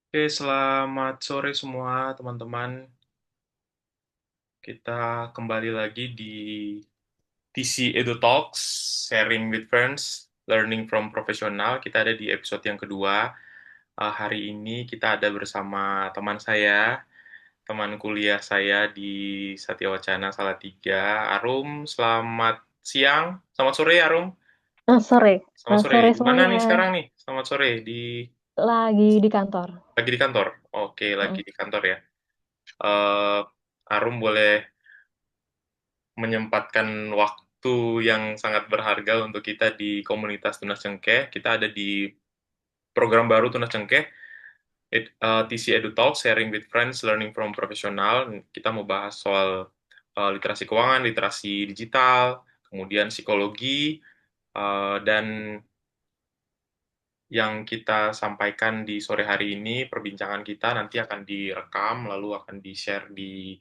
Oke, selamat sore semua teman-teman. Kita kembali lagi di TC Edu Talks, Sharing with Friends, Learning from Professional. Kita ada di episode yang kedua. Hari ini kita ada bersama teman saya, teman kuliah saya di Satya Wacana Salatiga, Arum. Selamat siang, selamat sore Arum. Sore. Selamat sore. Sore Di mana semuanya. nih sekarang nih? Selamat sore. Lagi di kantor. Lagi di kantor. Oke, lagi Mm. di kantor ya. Eh, Arum boleh menyempatkan waktu yang sangat berharga untuk kita di komunitas Tunas Cengkeh. Kita ada di program baru Tunas Cengkeh, TC Edu Talk, Sharing with Friends, Learning from Professional. Kita mau bahas soal literasi keuangan, literasi digital, kemudian psikologi, dan yang kita sampaikan di sore hari ini, perbincangan kita nanti akan direkam, lalu akan di-share di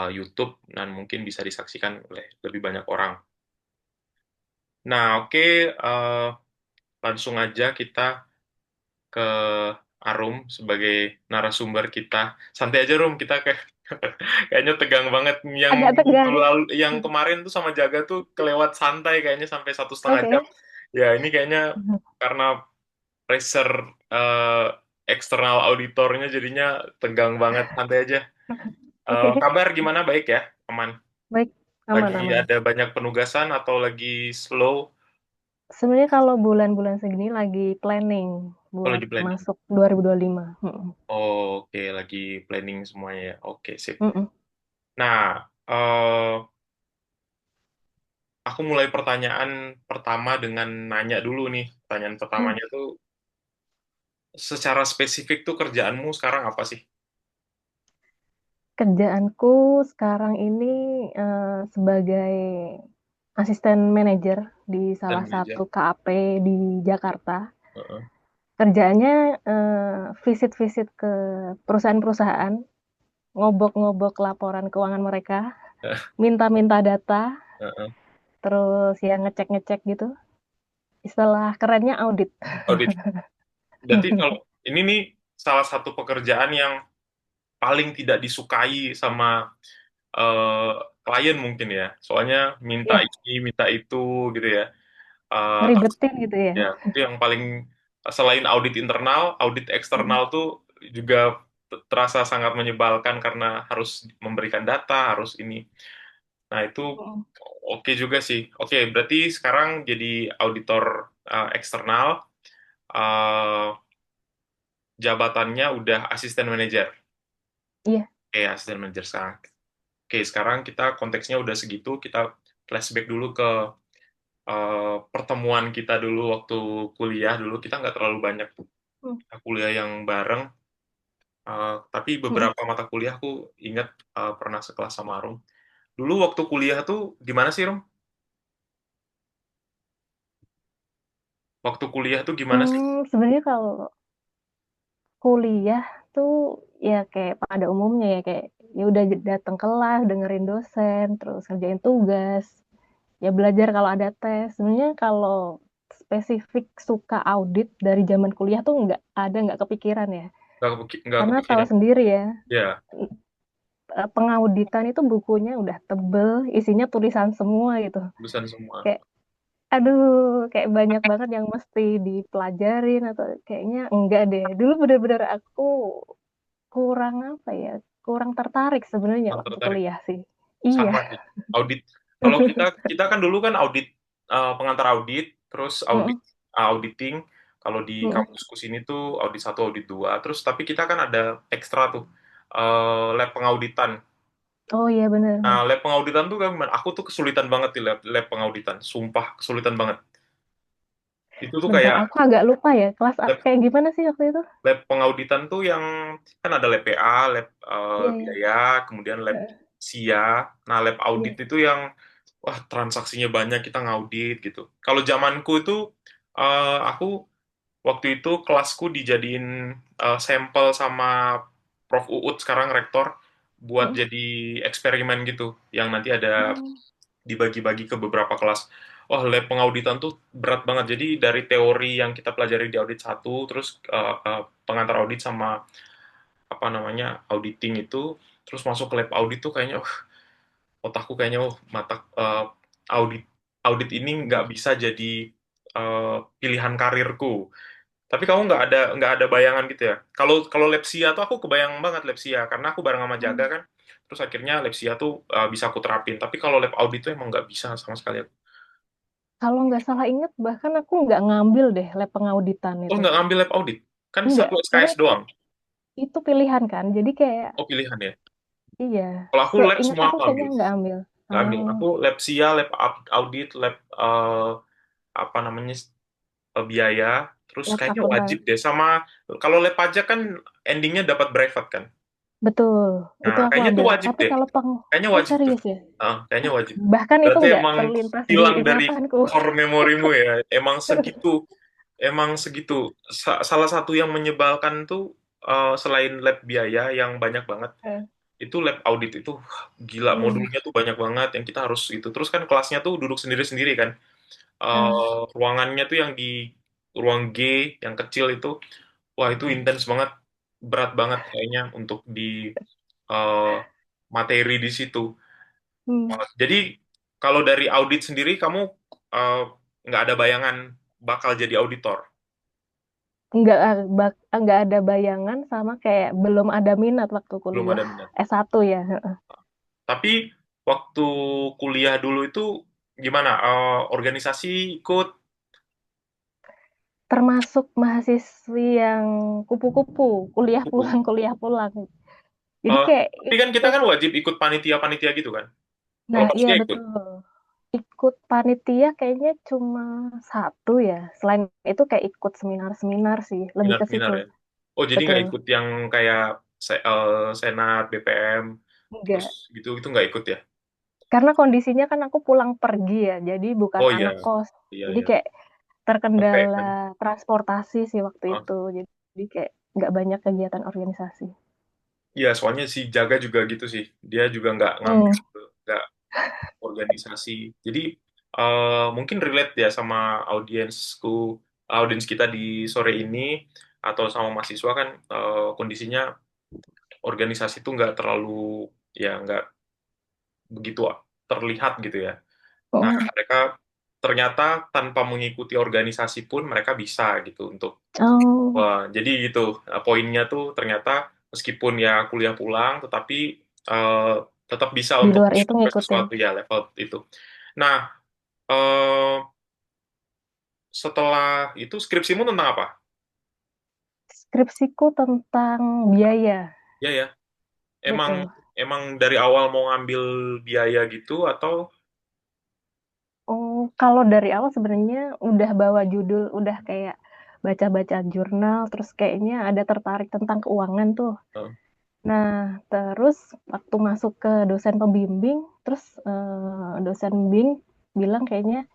YouTube, dan mungkin bisa disaksikan oleh lebih banyak orang. Nah, oke, langsung aja kita ke Arum sebagai narasumber kita. Santai aja, Rum, kita kayak kayaknya tegang banget. Yang Agak minggu tegang. lalu, yang kemarin tuh sama Jaga tuh kelewat santai kayaknya sampai 1,5 jam. Oke. Ya, ini kayaknya karena pressure eh, eksternal auditornya jadinya tegang banget. Santai aja. Oke. Kabar gimana? Baik ya, aman. Baik. Lagi Aman-aman. ada banyak penugasan atau lagi slow? Sebenarnya kalau bulan-bulan segini lagi planning Oh, buat lagi planning. masuk 2025. Oke, lagi planning semuanya ya. Oke, sip. Mm-mm. Nah, aku mulai pertanyaan pertama dengan nanya dulu nih. Pertanyaan Mm. pertamanya tuh, secara spesifik tuh kerjaanmu sekarang apa sih? Kerjaanku sekarang ini sebagai asisten manajer di Dan salah satu manajer. KAP di Jakarta. Heeh. Kerjaannya visit-visit ke perusahaan-perusahaan, ngobok-ngobok laporan keuangan mereka, minta-minta data, Heeh. terus ya ngecek-ngecek gitu. Istilah kerennya audit. Audit. Berarti kalau ini nih salah satu pekerjaan yang paling tidak disukai sama eh, klien mungkin ya. Soalnya minta Iya, ini, minta itu gitu ya. Terus ngeribetin gitu ya. ya, itu yang paling selain audit internal, audit eksternal Mm. tuh juga terasa sangat menyebalkan karena harus memberikan data, harus ini. Nah, itu Mm. oke juga sih. Oke, berarti sekarang jadi auditor eksternal, eh, jabatannya udah asisten manajer. Iya. Oke, asisten manajer sekarang. Oke, sekarang kita konteksnya udah segitu, kita flashback dulu ke pertemuan kita dulu waktu kuliah dulu. Kita nggak terlalu banyak Mm. kuliah yang bareng. Tapi Mm. beberapa mata kuliah aku ingat pernah sekelas sama Rum. Dulu waktu kuliah tuh gimana sih, Rum? Waktu kuliah tuh gimana sih? Sebenarnya kalau kuliah tuh ya kayak pada umumnya ya kayak ya udah datang kelas, dengerin dosen, terus kerjain tugas, ya belajar kalau ada tes. Sebenarnya kalau spesifik suka audit dari zaman kuliah tuh nggak kepikiran ya. Nggak Karena tahu kepikiran. sendiri ya, Ya, pengauditan itu bukunya udah tebel, isinya tulisan semua gitu. lulusan semua. Kayak aduh, kayak banyak banget yang mesti dipelajarin atau kayaknya enggak deh. Dulu bener-bener aku kurang apa ya, kurang tertarik sebenarnya Kurang waktu tertarik. kuliah sih. Iya. Sama sih. Audit. Kalau kita kita kan dulu kan audit, pengantar audit, terus Mm-mm, auditing. Kalau di mm-mm. kampusku sini tuh audit satu, audit dua. Terus tapi kita kan ada ekstra tuh, lab pengauditan. Oh iya bener. Nah, lab pengauditan tuh kan gimana? Aku tuh kesulitan banget di lab pengauditan. Sumpah kesulitan banget. Itu tuh Bentar, kayak aku agak lupa ya. Kelas lab, kayak gimana sih waktu itu? lab pengauditan tuh yang kan ada lab PA, lab Iya, iya. biaya, kemudian lab Heeh, SIA. Nah, lab audit iya. itu yang wah transaksinya banyak kita ngaudit gitu. Kalau zamanku itu aku waktu itu kelasku dijadiin sampel sama Prof Uut sekarang rektor buat Mhm. jadi eksperimen gitu, yang nanti ada Oh. dibagi-bagi ke beberapa kelas. Wah, lab pengauditan tuh berat banget. Jadi dari teori yang kita pelajari di audit satu, terus pengantar audit sama apa namanya auditing itu, terus masuk ke lab audit tuh kayaknya otakku kayaknya mata audit audit ini nggak bisa jadi pilihan karirku. Tapi kamu nggak ada bayangan gitu ya? Kalau kalau Lepsia tuh aku kebayang banget Lepsia karena aku bareng sama Jaga Mmm, kan. Terus akhirnya Lepsia tuh bisa aku terapin. Tapi kalau lab audit tuh emang nggak bisa sama sekali. kalau nggak salah inget bahkan aku nggak ngambil deh lab pengauditan Oh, itu. nggak ngambil lab audit? Kan Enggak, satu soalnya SKS doang. itu pilihan kan, jadi kayak Oh, pilihan ya. iya, Kalau aku lab seingat semua aku aku kayaknya ambil. nggak ambil. Nggak ambil. Oh, Aku lab SIA, lab audit, lab apa namanya biaya. Terus lab kayaknya wajib akuntan. deh. Sama kalau lab pajak kan endingnya dapat brevet kan. Betul, Nah, itu aku kayaknya itu ambil. wajib Tapi deh. kalau Kayaknya oh wajib tuh. serius ya? Kayaknya wajib. Bahkan itu Berarti nggak emang terlintas di hilang dari ingatanku. core memorimu ya. Emang segitu. Salah satu yang menyebalkan tuh selain lab biaya yang banyak banget, Eh, itu lab audit itu gila hmm, modulnya tuh banyak banget yang kita harus itu. Terus kan kelasnya tuh duduk sendiri-sendiri kan. ah, Ruangannya tuh yang di ruang G yang kecil itu, wah itu intens banget, berat banget kayaknya untuk di eh, materi di situ. hmm. Jadi kalau dari audit sendiri kamu eh, nggak ada bayangan bakal jadi auditor, Nggak ada bayangan sama kayak belum ada minat waktu belum kuliah ada minat. S1 ya. Heeh. Tapi waktu kuliah dulu itu gimana? Organisasi ikut? Termasuk mahasiswi yang kupu-kupu, Kupu. kuliah pulang. Jadi Eh, kayak tapi kan kita ikut, kan wajib ikut panitia-panitia gitu kan? Kalau nah iya masnya ikut? betul. Ikut panitia kayaknya cuma satu ya. Selain itu kayak ikut seminar-seminar sih, lebih ke Seminar-seminar situ. ya? Oh, jadi nggak Betul. ikut yang kayak Senat, BPM, terus Enggak. gitu, itu nggak ikut ya? Karena kondisinya kan aku pulang pergi ya, jadi bukan Oh iya, anak kos. iya, Jadi iya. kayak Capek kan? terkendala transportasi sih waktu Ah, itu. Jadi kayak nggak banyak kegiatan organisasi. iya, soalnya si Jaga juga gitu sih. Dia juga nggak ngambil, Hmm. nggak organisasi. Jadi mungkin relate ya sama audiens kita di sore ini, atau sama mahasiswa kan kondisinya organisasi itu nggak terlalu, ya nggak begitu terlihat gitu ya. Nah, Oh. mereka ternyata tanpa mengikuti organisasi pun mereka bisa gitu untuk, Oh, wah, jadi gitu. Poinnya tuh ternyata meskipun ya kuliah pulang, tetapi eh, tetap bisa di untuk luar itu mencapai ngikutin. sesuatu ya level itu. Nah, eh, setelah itu skripsimu tentang apa? Skripsiku tentang biaya. Ya ya, emang Betul. emang dari awal mau ngambil biaya gitu atau Oh, kalau dari awal sebenarnya udah bawa judul, udah kayak baca-baca jurnal, terus kayaknya ada tertarik tentang keuangan tuh. eh, Nah, terus waktu masuk ke dosen pembimbing, terus dosen bimbing bilang kayaknya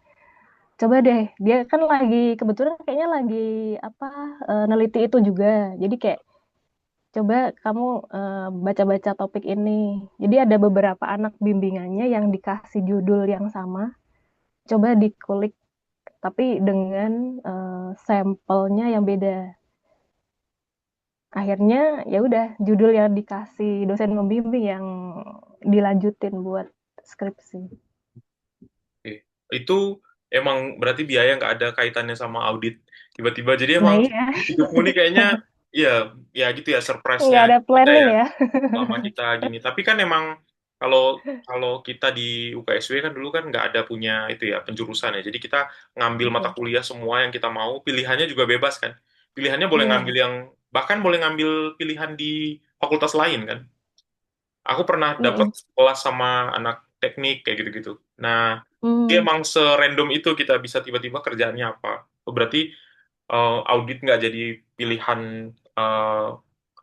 coba deh, dia kan lagi kebetulan kayaknya lagi apa neliti itu juga. Jadi kayak coba kamu baca-baca topik ini. Jadi ada beberapa anak bimbingannya yang dikasih judul yang sama, coba dikulik tapi dengan sampelnya yang beda. Akhirnya ya udah judul yang dikasih dosen pembimbing yang dilanjutin buat skripsi. oke. Itu emang berarti biaya nggak ada kaitannya sama audit tiba-tiba. Jadi Nah emang iya, hidupmu ini kayaknya ya ya gitu ya surprise-nya nggak ada kita planning ya ya. selama kita gini. Tapi kan emang kalau kalau kita di UKSW kan dulu kan nggak ada punya itu ya penjurusan ya. Jadi kita ngambil mata Betul. kuliah semua yang kita mau, pilihannya juga bebas kan. Pilihannya boleh ngambil Iya, yang bahkan boleh ngambil pilihan di fakultas lain kan. Aku pernah dapat mm-mm. kelas sama anak teknik kayak gitu-gitu. Nah, dia Hmm, emang serandom itu kita bisa tiba-tiba kerjaannya apa. Oh, berarti audit nggak jadi pilihan eh,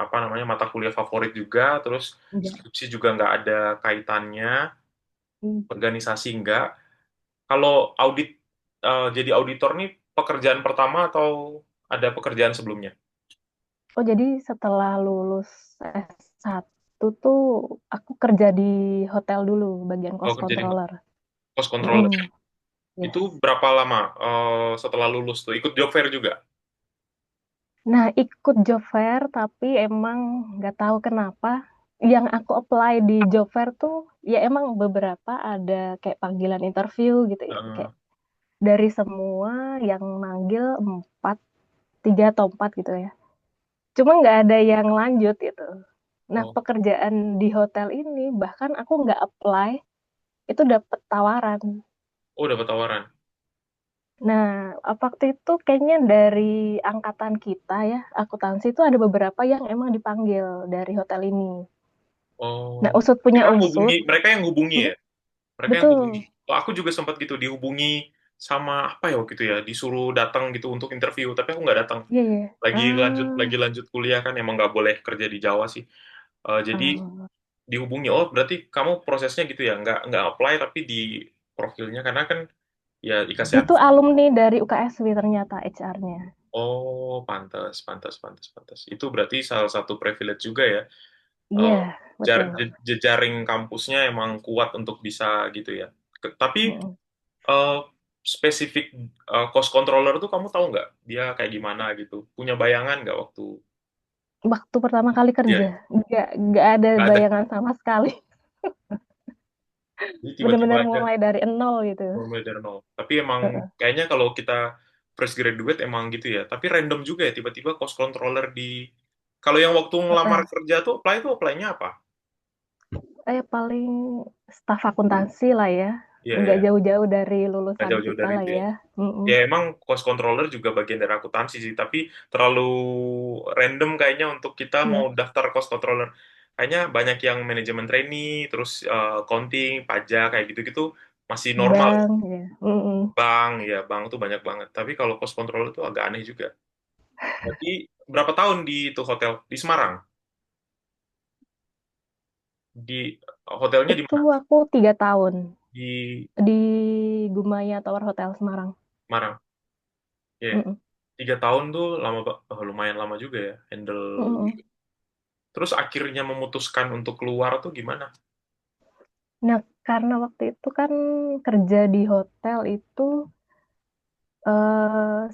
apa namanya mata kuliah favorit juga, terus enggak. skripsi juga nggak ada kaitannya, Hmm. organisasi nggak. Kalau audit jadi auditor nih pekerjaan pertama atau ada pekerjaan sebelumnya? Oh jadi setelah lulus S1 itu tuh aku kerja di hotel dulu, bagian Oh, cost kerja di controller. cost controller. Mhm, Itu yes. berapa lama setelah lulus tuh? Ikut job fair juga? Nah, ikut job fair tapi emang nggak tahu kenapa yang aku apply di job fair tuh ya emang beberapa ada kayak panggilan interview gitu ya. Heeh. Kayak dari semua yang manggil empat, tiga atau empat gitu ya. Cuma nggak ada yang lanjut gitu. Nah, Oh, pekerjaan di hotel ini bahkan aku nggak apply, itu dapet tawaran. oh dapat tawaran. Nah, waktu itu kayaknya dari angkatan kita ya, akuntansi itu ada beberapa yang emang dipanggil dari hotel ini. Nah, Oh, usut punya mereka usut, hubungi, mereka yang hubungi mm, ya? Mereka yang hubungi. betul, Oh, aku juga sempat gitu dihubungi sama apa ya waktu itu ya, disuruh datang gitu untuk interview, tapi aku nggak datang. iya iya. Lagi lanjut kuliah kan emang nggak boleh kerja di Jawa sih. Jadi Ah. dihubungi. Oh, berarti kamu prosesnya gitu ya, nggak apply tapi di profilnya karena kan ya dikasih Itu alumni dari UKSW ternyata HR-nya. oh, pantas, pantas, pantas, pantas. Itu berarti salah satu privilege juga ya. Iya, Eh, betul. jejaring kampusnya emang kuat untuk bisa gitu ya. Tapi Mm. eh, spesifik cost controller tuh kamu tahu nggak? Dia kayak gimana gitu? Punya bayangan nggak waktu Waktu pertama kali dia? kerja, nggak ada Nggak ada. bayangan sama sekali. Jadi tiba-tiba Bener-bener aja mulai dari nol gitu. mulai dari nol. Tapi emang Heeh, kayaknya kalau kita fresh graduate emang gitu ya. Tapi random juga ya tiba-tiba cost controller di. Kalau yang waktu ngelamar hotel. kerja tuh apply-nya apa? Paling staf akuntansi lah ya. Iya Nggak ya. jauh-jauh dari Nggak lulusan jauh-jauh kita dari lah itu ya. ya. Mm-mm. Ya emang cost controller juga bagian dari akuntansi sih, tapi terlalu random kayaknya untuk kita mau Iya, daftar cost controller. Kayaknya banyak yang manajemen trainee, terus accounting, pajak kayak gitu-gitu masih normal ya. bank, ya. Mm-mm. Bank, ya bank tuh banyak banget. Tapi kalau cost controller tuh agak aneh juga. Berarti berapa tahun di itu hotel di Semarang? Di hotelnya di Itu mana? aku 3 tahun Di di Gumaya Tower Hotel Semarang. Semarang. Ya, Mm-mm. 3 tahun tuh lumayan lama juga ya handle. Mm-mm. Terus akhirnya memutuskan untuk keluar tuh gimana? Nah, karena waktu itu kan kerja di hotel itu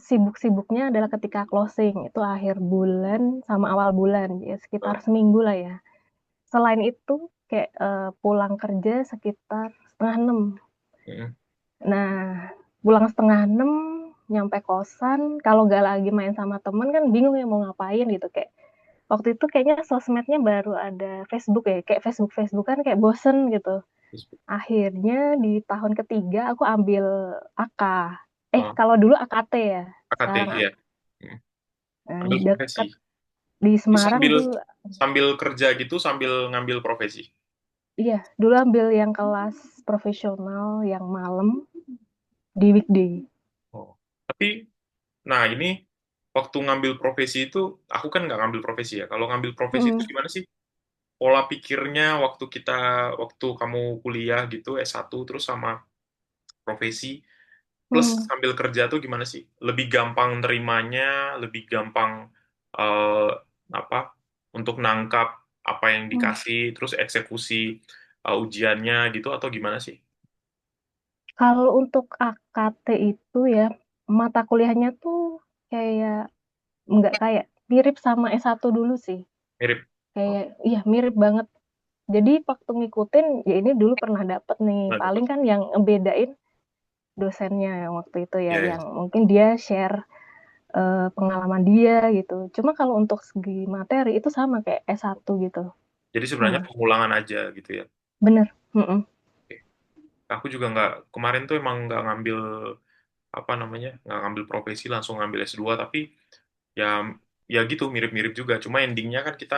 sibuk-sibuknya adalah ketika closing, itu akhir bulan sama awal bulan, ya sekitar Oh, seminggu lah ya. Selain itu, kayak pulang kerja sekitar setengah enam. mm, Nah, pulang setengah enam, nyampe kosan, kalau nggak lagi main sama temen kan bingung ya mau ngapain gitu. Kayak waktu itu kayaknya sosmednya baru ada Facebook ya, kayak Facebook-Facebook kan kayak bosen gitu. Akhirnya di tahun ketiga aku ambil AK. oh, Kalau dulu AKT ya, AKT sekarang ya. Mm. Ambil profesi. deket di Jadi Semarang sambil tuh. sambil kerja gitu sambil ngambil profesi. Iya, dulu ambil yang kelas profesional yang malam di weekday. Oh. Tapi nah ini waktu ngambil profesi itu aku kan nggak ngambil profesi ya. Kalau ngambil profesi itu Mm-mm. gimana sih? Pola pikirnya waktu kamu kuliah gitu S1 terus sama profesi plus Mm. sambil kerja tuh gimana sih? Lebih gampang nerimanya, lebih gampang eh, apa untuk nangkap apa yang Mm. dikasih, terus eksekusi ujiannya gitu atau gimana sih? Kalau untuk AKT itu ya, mata kuliahnya tuh kayak nggak kayak mirip sama S1 dulu sih. Mirip. Oh, Kayak iya mirip banget. Jadi waktu ngikutin ya ini dulu pernah dapet nih. nah, Paling dapat. kan yang ngebedain dosennya yang waktu itu ya, Ya, ya. yang mungkin dia share pengalaman dia gitu. Cuma kalau untuk segi materi itu sama kayak S1 gitu. Jadi sebenarnya Sama. pengulangan aja gitu ya. Bener. Mm-mm. Oke. Aku juga nggak kemarin tuh emang nggak ngambil apa namanya nggak ngambil profesi langsung ngambil S2 tapi ya ya gitu mirip-mirip juga. Cuma endingnya kan kita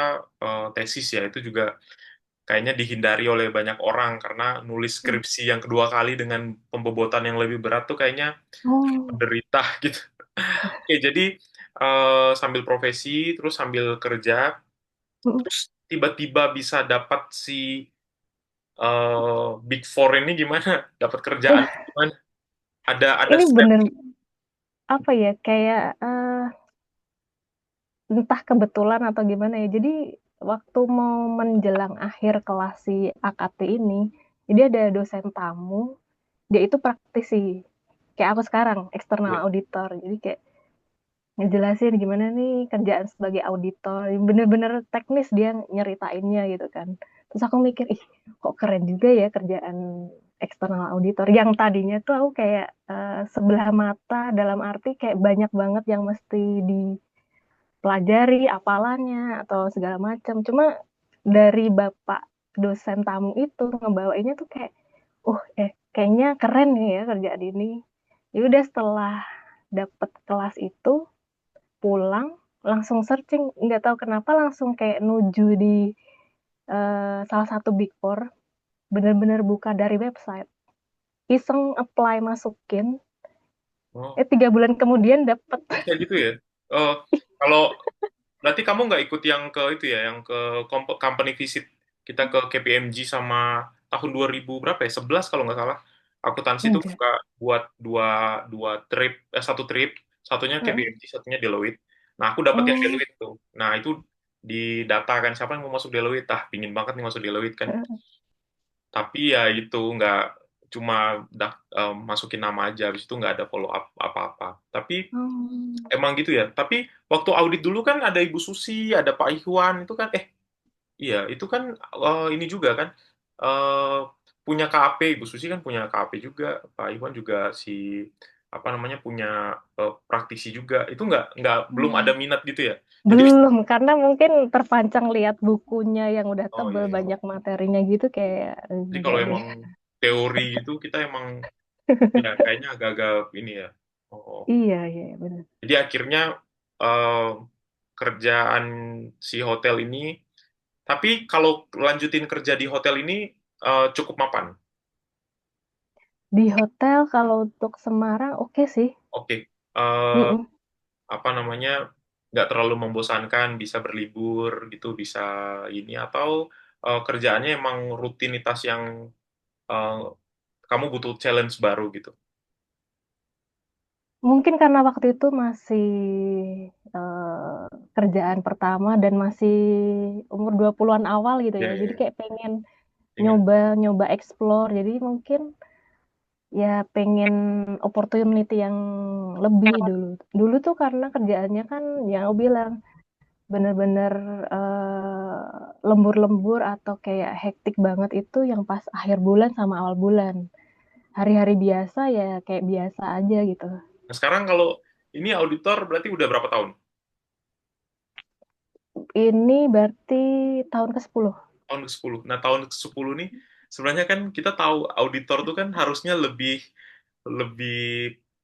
tesis ya itu juga kayaknya dihindari oleh banyak orang karena nulis skripsi yang kedua kali dengan pembobotan yang lebih berat tuh kayaknya Oh. menderita gitu. Oke, jadi sambil profesi, terus sambil kerja, Mm-mm. terus tiba-tiba bisa dapat si Big Four ini gimana? Dapat kerjaan gimana? Ada Ini step bener apa ya kayak entah kebetulan atau gimana ya. Jadi waktu mau menjelang akhir kelas si AKT ini, jadi ada dosen tamu, dia itu praktisi. Kayak aku sekarang, external Iya. auditor. Jadi kayak ngejelasin gimana nih kerjaan sebagai auditor. Bener-bener teknis dia nyeritainnya gitu kan. Terus aku mikir, ih kok keren juga ya kerjaan external auditor. Yang tadinya tuh aku kayak sebelah mata dalam arti kayak banyak banget yang mesti dipelajari, apalannya atau segala macam. Cuma dari bapak dosen tamu itu ngebawainnya tuh kayak, kayaknya keren nih ya kerjaan ini. Ya udah setelah dapet kelas itu pulang langsung searching, nggak tahu kenapa langsung kayak nuju di salah satu Big Four, bener-bener buka dari website, iseng apply masukin, Oh, 3 bulan kemudian dapet. bisa gitu ya. Eh, kalau berarti kamu nggak ikut yang ke itu ya, yang ke company visit kita ke KPMG sama tahun 2000 berapa ya? 11 kalau nggak salah. Akuntansi itu Enggak. buka buat dua dua trip, satu trip, satunya Heeh. KPMG, satunya Deloitte. Nah, aku dapat yang Oh. Deloitte tuh. Nah, itu di data kan siapa yang mau masuk Deloitte? Ah, pingin banget nih masuk Deloitte kan. Heeh. Tapi ya itu nggak cuma masukin nama aja, habis itu nggak ada follow up apa-apa. Tapi Oh. emang gitu ya. Tapi waktu audit dulu kan ada Ibu Susi, ada Pak Ikhwan, itu kan iya, itu kan ini juga kan eh punya KAP, Ibu Susi kan punya KAP juga, Pak Ikhwan juga si apa namanya punya praktisi juga. Itu nggak belum ada Hmm. minat gitu ya. Jadi Belum, karena mungkin terpancang lihat bukunya yang udah oh tebel iya iya. banyak materinya gitu kayak Jadi kalau enggak deh. emang teori gitu kita emang ya kayaknya agak-agak ini ya. Oh, Iya, iya, benar. jadi akhirnya eh, kerjaan si hotel ini, tapi kalau lanjutin kerja di hotel ini cukup mapan. Di hotel kalau untuk Semarang oke sih. Oke. Eh, Mm-mm. apa namanya? Nggak terlalu membosankan, bisa berlibur gitu, bisa ini atau kerjaannya emang rutinitas yang eh, kamu butuh challenge baru gitu. Mungkin karena waktu itu masih kerjaan pertama dan masih umur 20-an awal gitu Ya ya. ya, Jadi ya. kayak pengen Ingin. nyoba-nyoba explore. Jadi mungkin ya pengen opportunity yang lebih dulu. Dulu tuh karena kerjaannya kan yang aku bilang bener-bener lembur-lembur atau kayak hektik banget itu yang pas akhir bulan sama awal bulan. Hari-hari biasa ya kayak biasa aja gitu. Nah, sekarang kalau ini auditor berarti udah berapa tahun? Ini berarti tahun ke-10. Tahun ke-10. Nah, tahun ke-10 nih sebenarnya kan kita tahu auditor tuh kan harusnya lebih lebih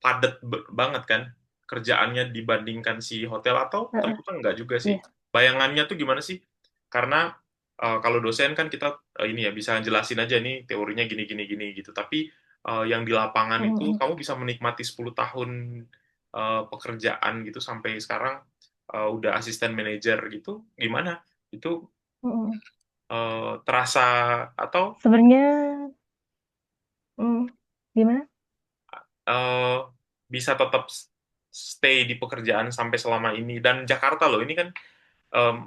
padat banget kan kerjaannya dibandingkan si hotel atau Heeh, ternyata enggak juga sih. iya. Bayangannya tuh gimana sih? Karena kalau dosen kan kita ini ya bisa jelasin aja nih teorinya gini gini gini gitu. Tapi yang di lapangan itu Mm-mm, kamu bisa menikmati 10 tahun pekerjaan gitu sampai sekarang udah asisten manajer gitu. Gimana? Itu mm-mm. terasa atau Sebenarnya gimana? eh, bisa tetap stay di pekerjaan sampai selama ini dan Jakarta loh ini kan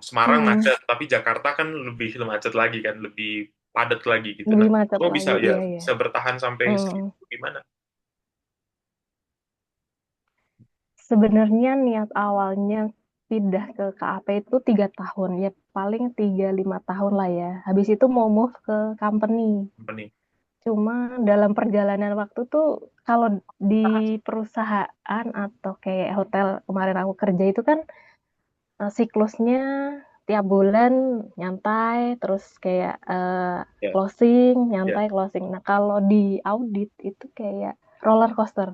Semarang Mm, macet tapi Jakarta kan lebih macet lagi kan lebih padat lagi gitu nah lebih macet kamu bisa lagi, ya iya iya. bisa bertahan sampai Mm. segitu gimana. Sebenarnya niat awalnya pindah ke KAP itu 3 tahun, ya paling 3-5 tahun lah ya. Habis itu mau move ke company. Company Cuma dalam perjalanan waktu tuh kalau di perusahaan atau kayak hotel kemarin aku kerja itu kan siklusnya tiap bulan nyantai, terus kayak ya closing, ya nyantai, closing. Nah kalau di audit itu kayak roller coaster.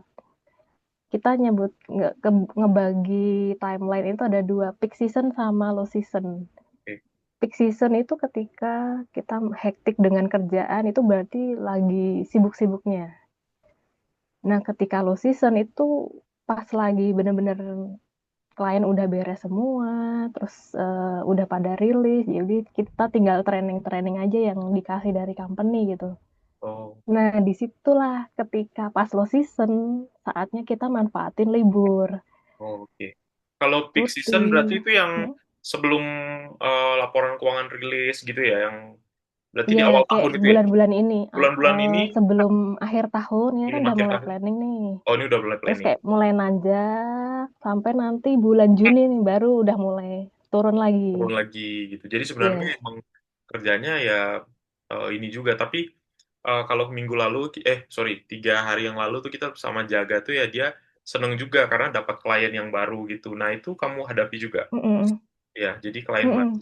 Kita nyebut ngebagi timeline itu ada dua, peak season sama low season. oke. Peak season itu ketika kita hektik dengan kerjaan itu berarti lagi sibuk-sibuknya. Nah, ketika low season itu pas lagi bener-bener klien udah beres semua, terus udah pada rilis, jadi kita tinggal training-training aja yang dikasih dari company gitu. Oh, Nah, disitulah ketika pas low season, saatnya kita manfaatin libur, oh, oke. Kalau peak season berarti cuti. itu yang Hmm? sebelum laporan keuangan rilis gitu ya, yang berarti di Iya, awal kayak tahun itu ya. bulan-bulan ini, Bulan-bulan ini sebelum akhir tahun ya kan sebelum udah akhir mulai tahun. planning nih. Oh, ini udah mulai Terus planning. kayak mulai nanjak sampai nanti bulan Juni nih baru udah mulai turun lagi. Turun lagi gitu. Jadi sebenarnya Iya. emang kerjanya ya ini juga. Tapi kalau minggu lalu, sorry, 3 hari yang lalu tuh kita sama Jaga tuh ya dia seneng juga karena dapat klien yang baru gitu. Nah itu kamu hadapi juga. Mm-mm. Ya, jadi klien baru. Mm-mm.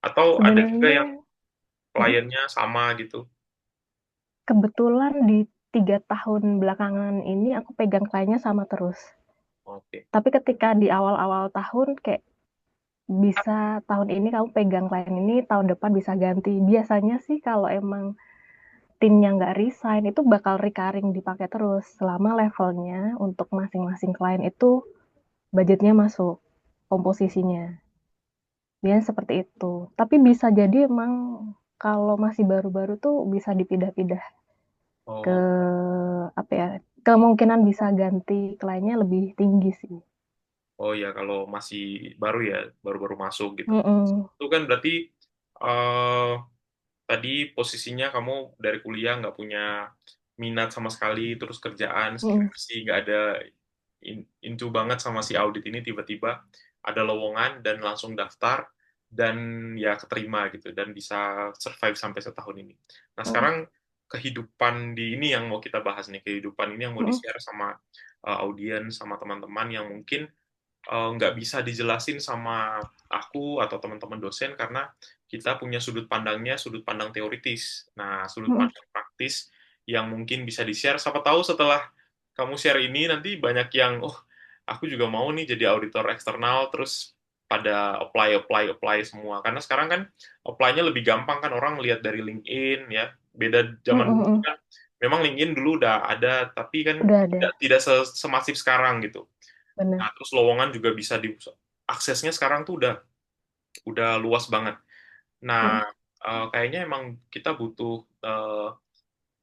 Atau ada juga yang Sebenarnya mm, kliennya sama gitu. kebetulan di 3 tahun belakangan ini aku pegang kliennya sama terus. Oke. Tapi ketika di awal-awal tahun kayak bisa tahun ini kamu pegang klien ini, tahun depan bisa ganti. Biasanya sih kalau emang timnya nggak resign itu bakal recurring dipakai terus selama levelnya untuk masing-masing klien itu budgetnya masuk komposisinya. Biasanya seperti itu. Tapi bisa jadi emang kalau masih baru-baru tuh bisa dipindah-pindah ke Oh, apa ya? Kemungkinan bisa ganti kliennya lebih tinggi sih. oh ya kalau masih baru ya, baru-baru masuk gitu. Mm-mm. Itu kan berarti eh tadi posisinya kamu dari kuliah nggak punya minat sama sekali, terus kerjaan Mm-mm. skripsi nggak ada into banget sama si audit ini, tiba-tiba ada lowongan dan langsung daftar dan ya keterima gitu dan bisa survive sampai setahun ini. Nah Mm-mm. sekarang kehidupan di ini yang mau kita bahas nih, kehidupan ini yang mau Mm-mm. di-share sama audiens, sama teman-teman yang mungkin nggak bisa dijelasin sama aku atau teman-teman dosen karena kita punya sudut pandangnya sudut pandang teoritis. Nah, sudut Mm-mm. pandang praktis yang mungkin bisa di-share. Siapa tahu setelah kamu share ini nanti banyak yang, oh, aku juga mau nih jadi auditor eksternal, terus pada apply semua. Karena sekarang kan apply-nya lebih gampang kan orang lihat dari LinkedIn ya. Beda zaman dulu Mm-mm. kan. Memang LinkedIn dulu udah ada, tapi kan Udah ada, tidak semasif sekarang gitu. Nah, benar. terus lowongan juga bisa di aksesnya sekarang tuh udah luas banget. Nah, Mm-mm. kayaknya emang kita butuh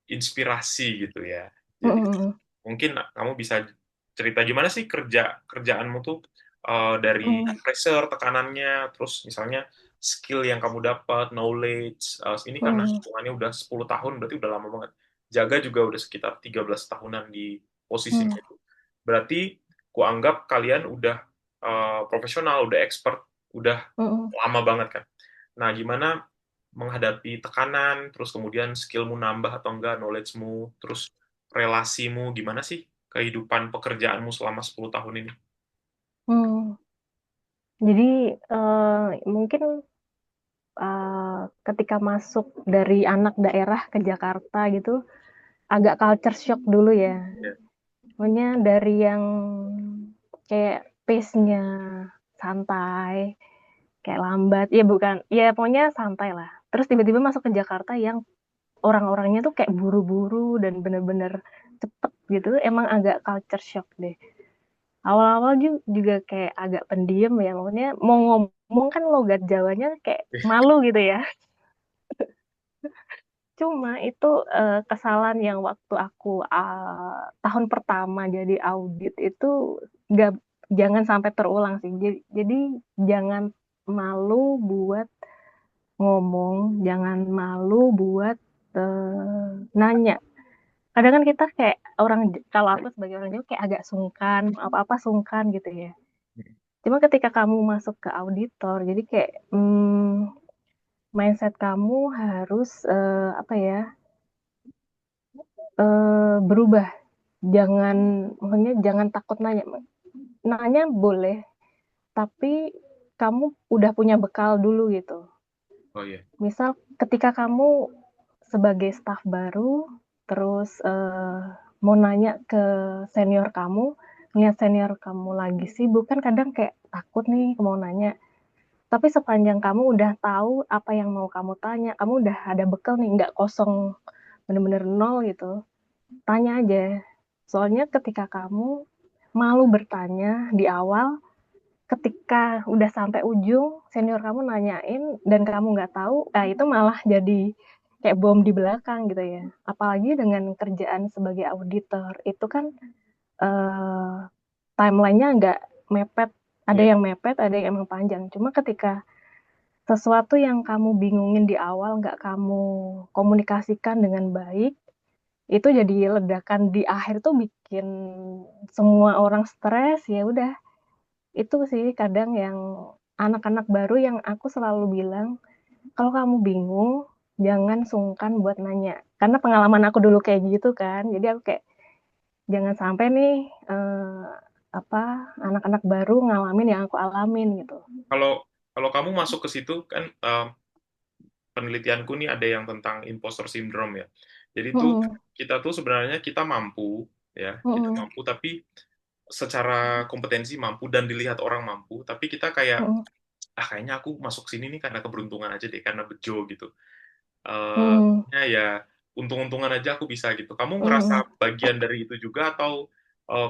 inspirasi gitu ya. Jadi Mm-mm. mungkin kamu bisa cerita gimana sih kerjaanmu tuh dari Mm-mm. pressure, tekanannya, terus misalnya skill yang kamu dapat, knowledge, ini karena Mm-mm. hitungannya udah 10 tahun, berarti udah lama banget. Jaga juga udah sekitar 13 tahunan di posisinya Mm-mm. itu. Berarti kuanggap kalian udah profesional, udah expert, udah Mm-mm. lama banget kan. Nah, gimana menghadapi tekanan, terus kemudian skillmu nambah atau enggak, knowledge-mu, terus relasimu, gimana sih kehidupan pekerjaanmu selama 10 tahun ini? Mm. Jadi mungkin ketika masuk dari anak daerah ke Jakarta gitu agak culture shock dulu ya. Ya. Pokoknya dari yang kayak pace-nya santai, kayak lambat, ya bukan, ya pokoknya santai lah. Terus tiba-tiba masuk ke Jakarta yang orang-orangnya tuh kayak buru-buru dan bener-bener cepet gitu, emang agak culture shock deh. Awal-awal juga kayak agak pendiam ya, maksudnya mau ngomong kan logat Jawanya kayak malu gitu ya. Cuma itu kesalahan yang waktu aku tahun pertama jadi audit itu nggak jangan sampai terulang sih. Jadi jangan malu buat ngomong, jangan malu buat nanya. Kadang kan kita kayak kalau aku sebagai orang Jawa kayak agak sungkan, apa-apa sungkan gitu ya. Cuma ketika kamu masuk ke auditor, jadi kayak mindset kamu harus apa ya berubah. Maksudnya jangan takut nanya. Nanya boleh, tapi kamu udah punya bekal dulu gitu. Oh iya. Misal ketika kamu sebagai staff baru, terus mau nanya ke senior kamu, lihat senior kamu lagi sibuk kan kadang kayak takut nih mau nanya. Tapi sepanjang kamu udah tahu apa yang mau kamu tanya, kamu udah ada bekal nih, nggak kosong bener-bener nol gitu. Tanya aja. Soalnya ketika kamu malu bertanya di awal, ketika udah sampai ujung, senior kamu nanyain dan kamu nggak tahu, itu malah jadi kayak bom di belakang gitu ya. Apalagi dengan kerjaan sebagai auditor, itu kan eh, timelinenya nggak mepet Ada Iya, yang mepet, ada yang emang panjang. Cuma ketika sesuatu yang kamu bingungin di awal nggak kamu komunikasikan dengan baik, itu jadi ledakan di akhir tuh bikin semua orang stres. Ya udah, itu sih kadang yang anak-anak baru yang aku selalu bilang, kalau kamu bingung, jangan sungkan buat nanya. Karena pengalaman aku dulu kayak gitu kan. Jadi aku kayak jangan sampai nih apa anak-anak baru ngalamin yang aku alamin gitu. kalau kalau kamu masuk ke situ kan, penelitianku nih ada yang tentang imposter syndrome ya. Jadi tuh Mm-mm, kita tuh sebenarnya kita mampu ya, kita mm-mm, mampu tapi secara kompetensi mampu dan dilihat orang mampu, tapi kita kayak mm-mm, kayaknya aku masuk sini nih karena keberuntungan aja deh, karena bejo gitu. Eh mm-mm, ya untung-untungan aja aku bisa gitu. Kamu ngerasa mm-mm, bagian dari itu juga atau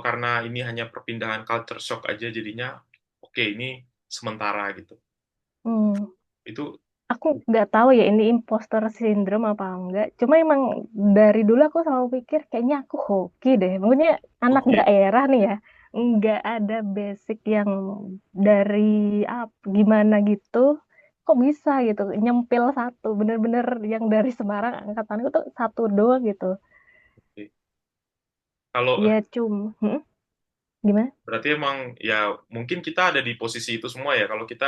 karena ini hanya perpindahan culture shock aja jadinya oke ini sementara gitu. mm. Itu Aku nggak tahu ya ini imposter syndrome apa enggak. Cuma emang dari dulu aku selalu pikir kayaknya aku hoki deh. Maksudnya anak oke. daerah nih ya, nggak ada basic yang dari gimana gitu. Kok bisa gitu nyempil satu, bener-bener yang dari Semarang angkatanku tuh satu doang gitu. Oke. Kalau Ya cum, gimana? berarti emang ya mungkin kita ada di posisi itu semua ya. Kalau kita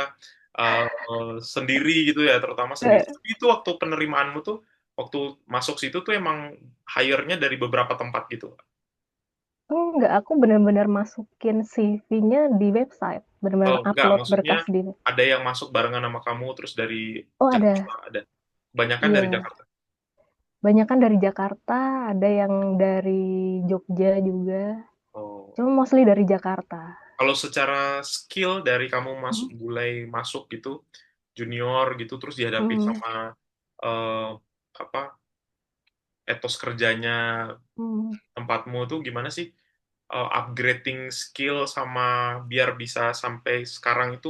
sendiri gitu ya, terutama sendiri. Eh, Tapi itu waktu penerimaanmu tuh, waktu masuk situ tuh emang hire-nya dari beberapa tempat gitu. Enggak, aku bener-bener masukin CV-nya di website, bener-bener Oh, enggak, upload maksudnya berkas di. ada yang masuk barengan sama kamu terus dari Oh Jakarta ada, ada. Kebanyakan dari iya. Jakarta. Banyak kan dari Jakarta, ada yang dari Jogja juga. Oh. Cuma mostly dari Jakarta. Kalau secara skill dari kamu Hmm. masuk mulai masuk gitu junior gitu terus dihadapi Hmm. sama eh, apa etos kerjanya Hmm. tempatmu tuh gimana sih, upgrading skill sama biar bisa sampai sekarang itu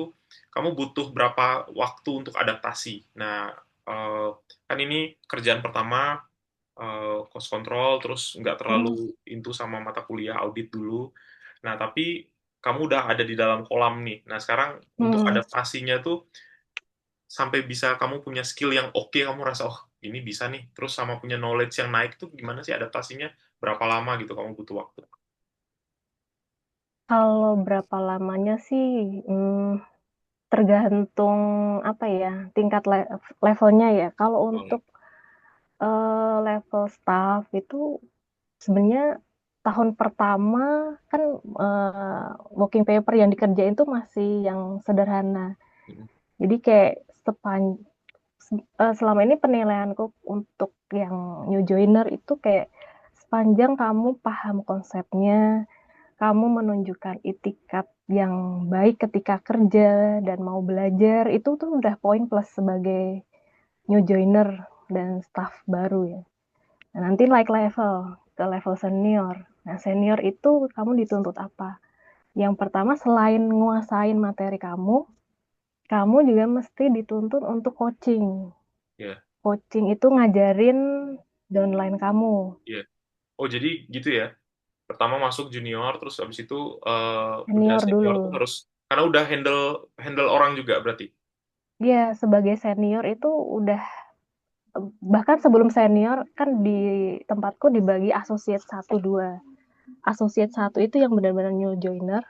kamu butuh berapa waktu untuk adaptasi. Nah, eh, kan ini kerjaan pertama, cost control terus nggak terlalu Hmm. into sama mata kuliah audit dulu. Nah, tapi kamu udah ada di dalam kolam nih. Nah, sekarang untuk Hmm. adaptasinya tuh sampai bisa kamu punya skill yang oke, kamu rasa oh ini bisa nih. Terus sama punya knowledge yang naik tuh gimana sih adaptasinya? Berapa lama gitu kamu butuh waktu? Kalau berapa lamanya sih, tergantung apa ya, tingkat levelnya ya. Kalau Oh, untuk level staff itu sebenarnya tahun pertama kan working paper yang dikerjain tuh masih yang sederhana. mm, Jadi kayak selama ini penilaianku untuk yang new joiner itu kayak sepanjang kamu paham konsepnya, kamu menunjukkan itikat yang baik ketika kerja dan mau belajar, itu tuh udah poin plus sebagai new joiner dan staff baru ya. Nah, nanti naik level ke level senior. Nah, senior itu kamu dituntut apa? Yang pertama selain nguasain materi kamu juga mesti dituntut untuk coaching. ya, Coaching itu ngajarin downline kamu. iya. Oh, jadi gitu ya. Pertama masuk junior, terus habis itu udah Senior senior tuh dulu. harus karena udah handle handle orang juga berarti. Dia sebagai senior itu udah, bahkan sebelum senior kan di tempatku dibagi associate satu 2. Associate satu itu yang benar-benar new joiner.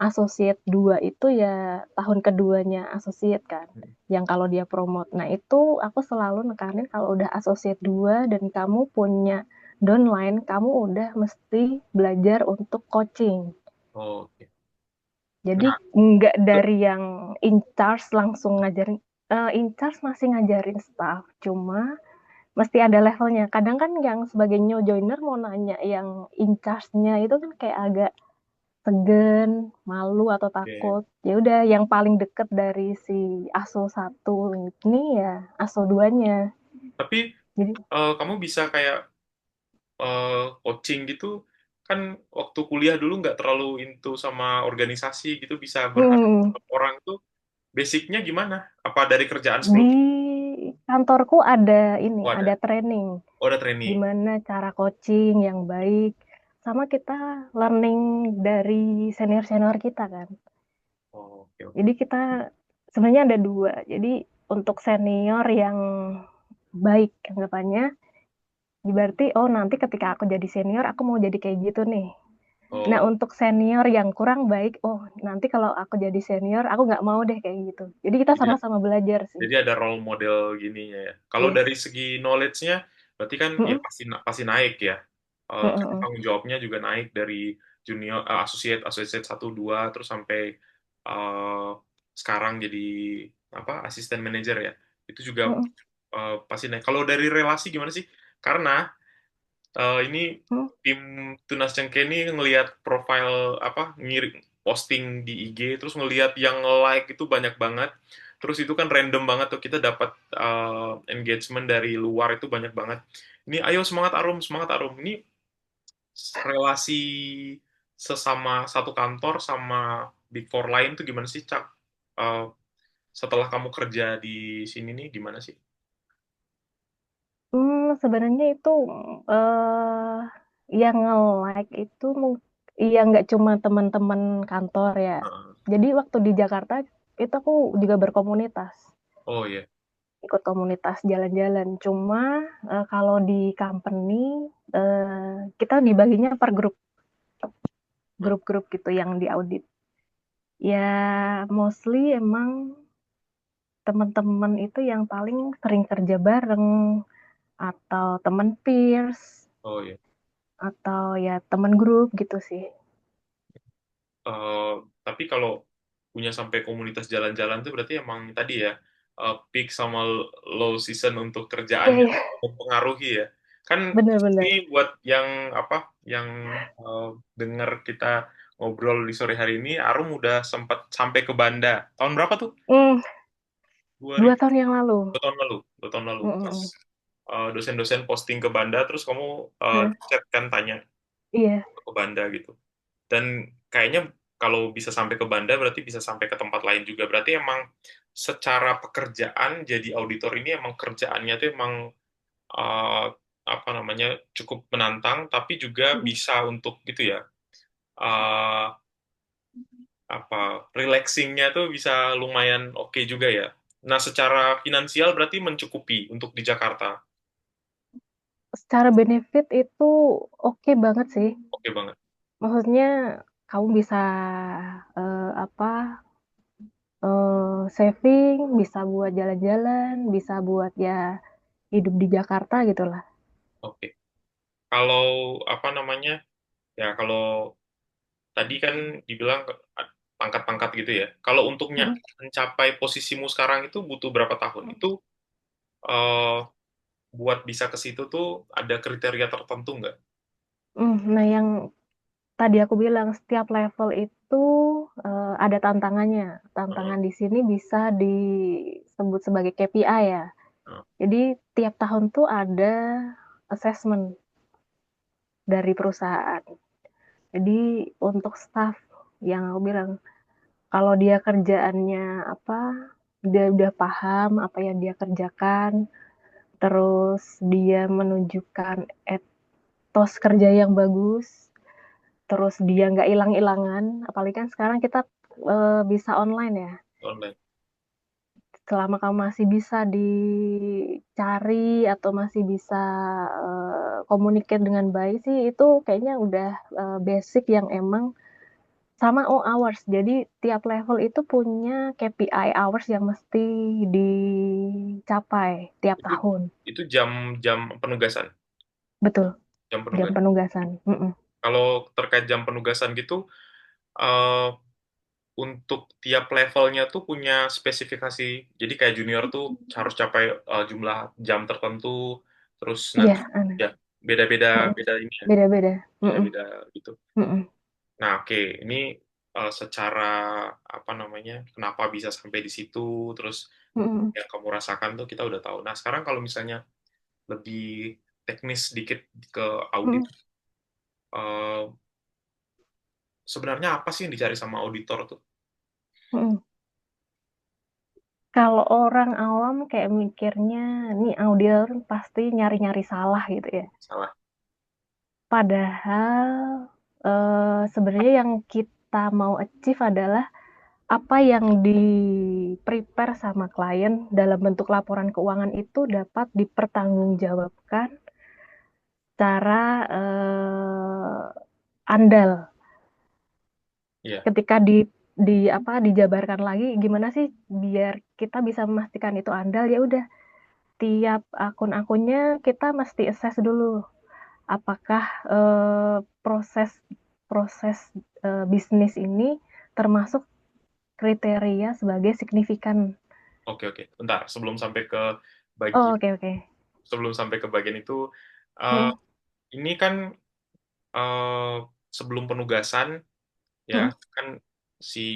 Associate 2 itu ya tahun keduanya associate kan. Hmm. Yang kalau dia promote. Nah, itu aku selalu nekanin kalau udah associate 2 dan kamu punya downline, kamu udah mesti belajar untuk coaching. Oh, oke. Jadi Nah, nggak itu dari yang in charge langsung ngajarin, in charge masih ngajarin staff, cuma mesti ada levelnya. Kadang kan yang sebagai new joiner mau nanya yang in charge-nya itu kan kayak agak segan, malu atau oke. takut. Ya udah yang paling deket dari si ASO satu ini ya ASO duanya. Tapi Jadi kamu bisa kayak coaching gitu kan waktu kuliah dulu nggak terlalu into sama organisasi gitu bisa berhadapan hmm, sama orang tuh basicnya gimana? Apa dari kerjaan di sebelumnya? kantorku ada ini, Oh ada, ada training. oh ada training. Gimana cara coaching yang baik, sama kita learning dari senior-senior kita kan. Oh, oke oke. Jadi kita sebenarnya ada 2. Jadi untuk senior yang baik anggapannya, berarti, oh nanti ketika aku jadi senior, aku mau jadi kayak gitu nih. Nah Oh, untuk senior yang kurang baik, oh nanti kalau aku jadi senior, aku nggak mau deh kayak gitu. Jadi kita jadi sama-sama belajar sih. jadi ada role model gininya ya. Kalau Yes. dari segi knowledge-nya, berarti kan ya Mm-mm, pasti naik ya. Kan mm-mm, tanggung jawabnya juga naik dari junior, associate 1 2 terus sampai eh, sekarang jadi apa asisten manajer ya. Itu juga mm-mm, pasti naik. Kalau dari relasi gimana sih? Karena ini mm. tim Tunas Cengke ini ngelihat profile apa ngirim posting di IG terus ngelihat yang like itu banyak banget. Terus itu kan random banget tuh kita dapat engagement dari luar itu banyak banget. Ini ayo semangat Arum, semangat Arum. Ini relasi sesama satu kantor sama Big Four lain tuh gimana sih, Cak? Eh, setelah kamu kerja di sini nih gimana sih? Sebenarnya itu eh yang nge-like itu ya nggak cuma teman-teman kantor ya. Heeh. Jadi waktu di Jakarta itu aku juga berkomunitas, Oh iya. ikut komunitas jalan-jalan. Cuma kalau di company kita dibaginya per grup, Heeh. grup-grup gitu yang diaudit. Ya mostly emang teman-teman itu yang paling sering kerja bareng atau teman peers Oh iya. atau ya teman grup gitu sih. Eh, tapi kalau punya sampai komunitas jalan-jalan tuh berarti emang tadi ya peak sama low season untuk Iya, kerjaannya iya, mempengaruhi ya. Kan ini bener-bener. buat yang apa yang eh, dengar kita ngobrol di sore hari ini, Arum udah sempat sampai ke Banda. Tahun berapa tuh? Hmm, 2000 2 tahun yang lalu. 2 tahun lalu. 2 tahun lalu. Pas Mm-mm. dosen-dosen posting ke Banda, terus kamu Nah, chat kan tanya iya, ke Banda gitu. Dan kayaknya kalau bisa sampai ke Banda berarti bisa sampai ke tempat lain juga. Berarti emang secara pekerjaan jadi auditor ini emang kerjaannya tuh emang uh, apa namanya cukup menantang, tapi juga mm, bisa untuk gitu ya uh, apa relaxingnya tuh bisa lumayan oke juga ya. Nah, secara finansial berarti mencukupi untuk di Jakarta. secara benefit itu oke banget sih. Oke banget. Maksudnya kamu bisa apa saving, bisa buat jalan-jalan, bisa buat ya hidup di Jakarta gitulah. Oke. Kalau apa namanya? Ya, kalau tadi kan dibilang pangkat-pangkat gitu ya. Kalau untuknya Mm, mencapai posisimu sekarang itu butuh berapa tahun? Itu eh, buat bisa ke situ tuh ada kriteria tertentu nggak? Nah yang tadi aku bilang setiap level itu ada tantangannya. Heeh. Tantangan di sini bisa disebut sebagai KPI ya. Heeh. Jadi tiap tahun tuh ada assessment dari perusahaan. Jadi untuk staff yang aku bilang kalau dia kerjaannya apa, dia udah paham apa yang dia kerjakan, terus dia menunjukkan etos kerja yang bagus, terus dia nggak hilang-hilangan, apalagi kan sekarang kita bisa online ya. Online. Selama kamu masih bisa dicari atau masih bisa communicate dengan baik sih itu kayaknya udah basic yang emang sama hours. Jadi tiap level itu punya KPI hours yang mesti dicapai tiap Itu tahun. itu jam-jam penugasan. Betul, Jam jam penugasan. penugasan. Mm-mm. Kalau terkait jam penugasan gitu, eh, untuk tiap levelnya tuh punya spesifikasi. Jadi kayak junior tuh harus capai jumlah jam tertentu, terus Iya, nanti aneh. ya beda-beda Mm-mm. beda ini ya, Beda-beda. Mm-mm. beda-beda gitu. Mm-mm. Nah, oke, ini secara apa namanya, kenapa bisa sampai di situ, terus Mm-mm. yang kamu rasakan tuh kita udah tahu. Nah, sekarang kalau misalnya lebih teknis sedikit ke audit, Mm-mm. eh, sebenarnya apa sih yang dicari sama auditor tuh? Mm-mm. Kalau orang awam kayak mikirnya, nih auditor pasti nyari-nyari salah gitu ya. Salah. Padahal sebenarnya yang kita mau achieve adalah apa yang di-prepare sama klien dalam bentuk laporan keuangan itu dapat dipertanggungjawabkan secara andal. Iya, Ketika di apa dijabarkan lagi gimana sih biar kita bisa memastikan itu andal, ya udah tiap akun-akunnya kita mesti assess dulu apakah proses proses bisnis ini termasuk kriteria sebagai signifikan. oke oke. Bentar, Oh, bagian oke oke. sebelum sampai ke bagian itu, eh, Mm, ini kan eh, sebelum penugasan ya mm, kan si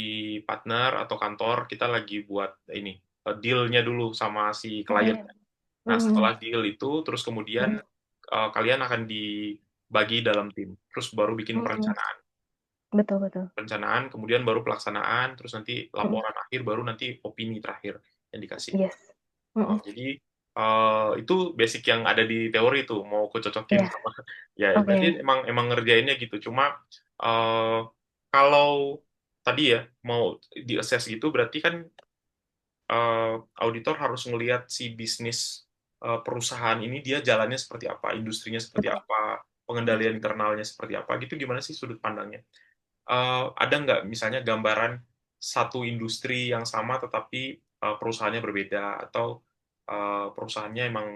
partner atau kantor kita lagi buat ini dealnya dulu sama si klien. mm, Nah, mm, setelah deal itu, terus kemudian mm, kalian akan dibagi dalam tim, terus baru bikin mm. perencanaan. Betul betul. Perencanaan, kemudian baru pelaksanaan, terus nanti Mm, laporan akhir, baru nanti opini terakhir yang dikasih. yes. Oh, Mm, jadi itu basic yang ada di teori tuh, mau aku cocokin ya, sama ya berarti oke. emang emang ngerjainnya gitu. Cuma eh, kalau tadi ya mau di assess gitu, berarti kan auditor harus ngelihat si bisnis perusahaan ini dia jalannya seperti apa, industrinya seperti Betul. apa, pengendalian internalnya seperti apa, gitu gimana sih sudut pandangnya? Ada nggak misalnya gambaran satu industri yang sama tetapi perusahaannya berbeda atau perusahaannya emang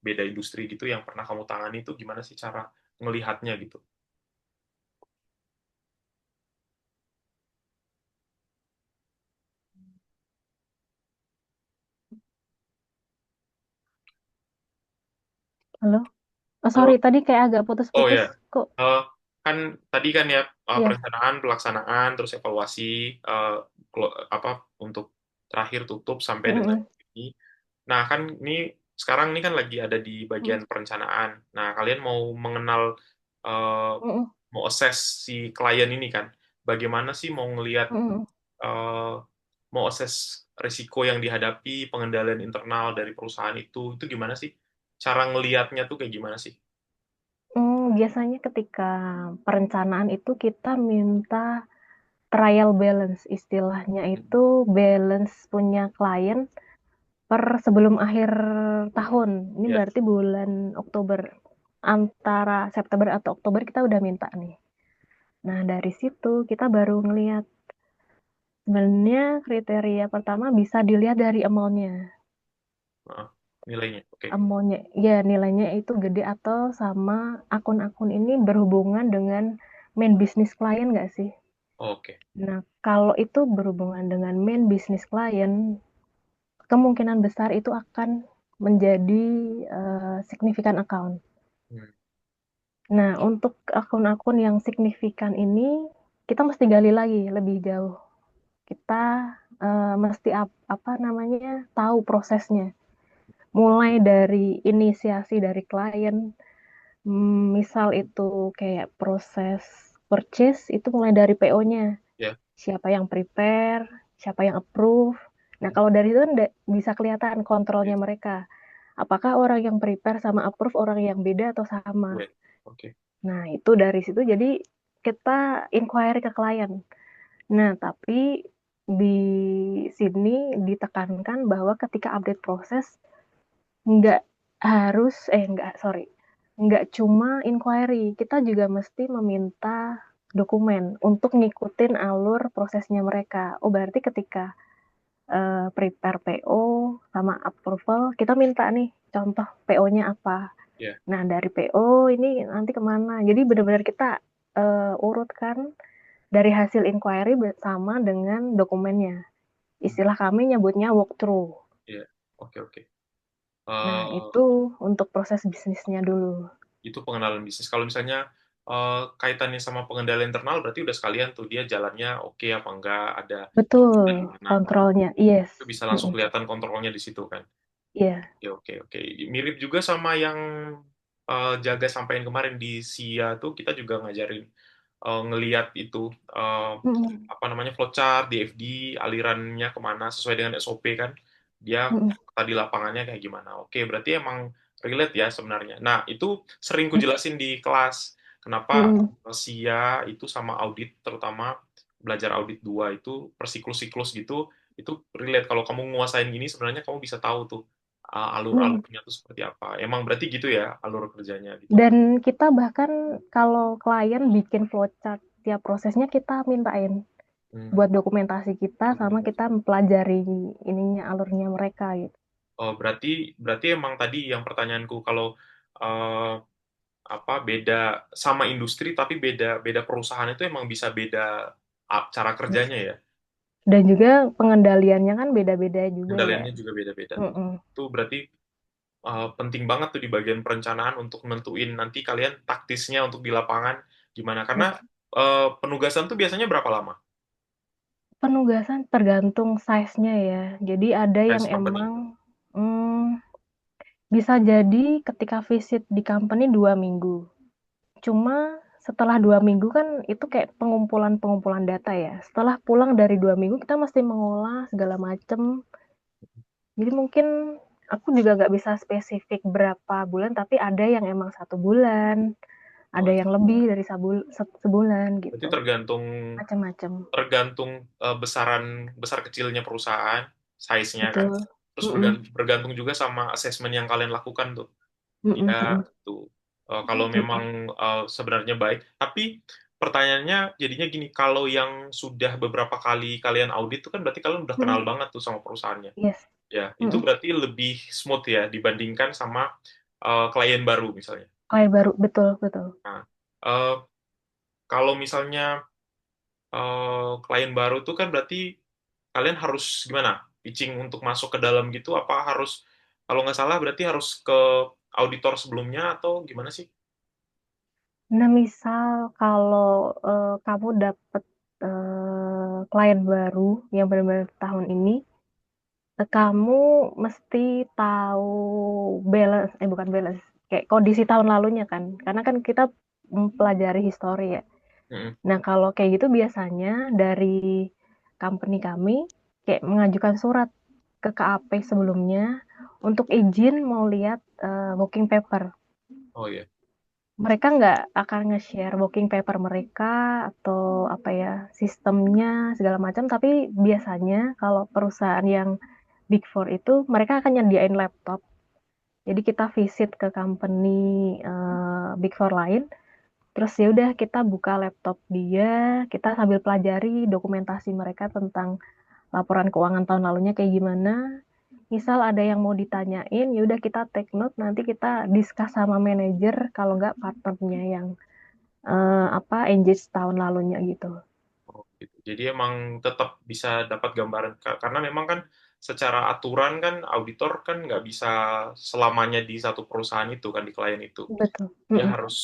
beda industri gitu yang pernah kamu tangani itu gimana sih cara melihatnya gitu? Halo. Oh, sorry, Halo? tadi kayak agak Oh putus-putus ya, kok. Eh, kan tadi kan ya Iya. perencanaan, pelaksanaan, terus evaluasi, eh, apa untuk terakhir tutup sampai dengan Mm, ini. Nah kan ini sekarang ini kan lagi ada di mm, bagian perencanaan. Nah kalian mau mengenal, eh, mm, mau assess si klien ini kan, bagaimana sih mau ngelihat, mm, eh, mau assess risiko yang dihadapi, pengendalian internal dari perusahaan itu gimana sih? Cara ngelihatnya tuh kayak gimana sih? Biasanya ketika perencanaan itu kita minta trial balance, istilahnya Hmm. itu balance punya klien per sebelum akhir tahun. Ini Ya, berarti bulan Oktober, antara September atau Oktober kita udah minta nih. Nah, dari situ kita baru ngelihat sebenarnya kriteria pertama bisa dilihat dari amount-nya. heeh, nilainya. Oke. Amount-nya, ya nilainya itu gede atau sama akun-akun ini berhubungan dengan main business klien nggak sih? Oke. Nah, kalau itu berhubungan dengan main business klien, kemungkinan besar itu akan menjadi signifikan account. Hmm. Nah, untuk akun-akun yang signifikan ini, kita mesti gali lagi lebih jauh. Kita mesti apa namanya tahu prosesnya. Mulai dari inisiasi dari klien, misal itu kayak proses purchase, itu mulai dari PO-nya. Ya. Siapa yang prepare, siapa yang approve. Nah, kalau dari itu kan bisa kelihatan Ya. kontrolnya mereka. Apakah orang yang prepare sama approve orang yang beda atau sama. Ya. Oke. Nah, itu dari situ jadi kita inquiry ke klien. Nah, tapi di sini ditekankan bahwa ketika update proses nggak nggak, sorry, nggak cuma inquiry, kita juga mesti meminta dokumen untuk ngikutin alur prosesnya mereka. Oh, berarti ketika prepare PO sama approval, kita minta nih contoh PO-nya apa. Ya. Nah, dari PO ini nanti kemana. Jadi benar-benar kita urutkan dari hasil inquiry sama dengan dokumennya. Hmm. Istilah kami nyebutnya walkthrough. Ya. Oke oke. Nah, Eh, itu untuk proses bisnisnya dulu. itu pengenalan bisnis. Kalau misalnya kaitannya sama pengendalian internal, berarti udah sekalian tuh dia jalannya oke apa enggak, ada Betul, dari mana. Oh, kontrolnya. Yes. itu bisa langsung Mm-mm. kelihatan kontrolnya di situ kan. Iya. Oke oke oke. Mirip juga sama yang Jaga sampaikan kemarin di SIA tuh kita juga ngajarin ngeliat itu eh, Mm-mm. apa namanya flowchart, DFD, alirannya kemana sesuai dengan SOP kan. Dia Mm-mm. tadi lapangannya kayak gimana. Oke, berarti emang relate ya sebenarnya. Nah, itu sering Mm-mm. kujelasin di kelas. Kenapa Mm-mm. SIA itu sama audit terutama belajar audit 2 itu per siklus-siklus gitu, itu relate kalau kamu nguasain ini sebenarnya kamu bisa tahu tuh Mhm. alur-alurnya tuh seperti apa. Emang berarti gitu ya alur kerjanya gitu. Dan kita bahkan kalau klien bikin flowchart tiap prosesnya kita mintain Hmm, buat dokumentasi kita sama kita dokumentasi. mempelajari ininya alurnya mereka gitu. Oh, berarti berarti emang tadi yang pertanyaanku kalau eh, apa beda sama industri tapi beda beda perusahaan itu emang bisa beda cara kerjanya ya. Dan juga pengendaliannya kan beda-beda juga ya. Kendaliannya juga beda-beda. Mm-mm. Itu berarti penting banget tuh di bagian perencanaan untuk nentuin nanti kalian taktisnya untuk di lapangan gimana. Karena penugasan tuh biasanya berapa lama? Penugasan tergantung size-nya ya. Jadi ada yang Size company. emang hmm, bisa jadi ketika visit di company 2 minggu. Cuma setelah 2 minggu kan itu kayak pengumpulan-pengumpulan data ya. Setelah pulang dari 2 minggu kita mesti mengolah segala macem. Jadi mungkin aku juga nggak bisa spesifik berapa bulan, tapi ada yang emang 1 bulan, Oh, ada yang lebih dari sebulan berarti gitu. tergantung Macam-macam. tergantung besaran besar kecilnya perusahaan, size-nya kan. Betul. Terus Mm-mm. bergantung juga sama asesmen yang kalian lakukan tuh. Mm-mm, Ya, mm-mm, tuh. Kalau mm-mm, memang sebenarnya baik, tapi pertanyaannya jadinya gini, kalau yang sudah beberapa kali kalian audit itu kan berarti kalian udah kenal mm-mm. banget tuh sama perusahaannya. Yes. Ya, itu Mm-mm. berarti lebih smooth ya dibandingkan sama klien baru misalnya. Kayak baru, betul, betul. Nah, eh, kalau misalnya klien baru tuh kan berarti kalian harus gimana? Pitching untuk masuk ke dalam gitu, apa harus, kalau nggak salah berarti harus ke auditor sebelumnya atau gimana sih? Nah, misal kalau kamu dapet klien baru yang benar-benar tahun ini, kamu mesti tahu balance, bukan balance, kayak kondisi tahun lalunya kan, karena kan kita mempelajari histori ya. Mm-mm. Nah, kalau kayak gitu biasanya dari company kami kayak mengajukan surat ke KAP sebelumnya untuk izin mau lihat booking paper. Oh iya. Mereka nggak akan nge-share booking paper mereka atau apa ya sistemnya segala macam, tapi biasanya kalau perusahaan yang Big Four itu mereka akan nyediain laptop. Jadi kita visit ke company Big Four lain, terus ya udah kita buka laptop dia, kita sambil pelajari dokumentasi mereka tentang laporan keuangan tahun lalunya kayak gimana. Misal ada yang mau ditanyain, ya udah kita take note, nanti kita discuss sama manajer kalau nggak partnernya yang apa engage tahun lalunya gitu. Oh, gitu. Jadi emang tetap bisa dapat gambaran karena memang kan secara aturan kan auditor kan nggak bisa selamanya di satu perusahaan itu kan di klien itu. Betul. Dia Mm-mm. harus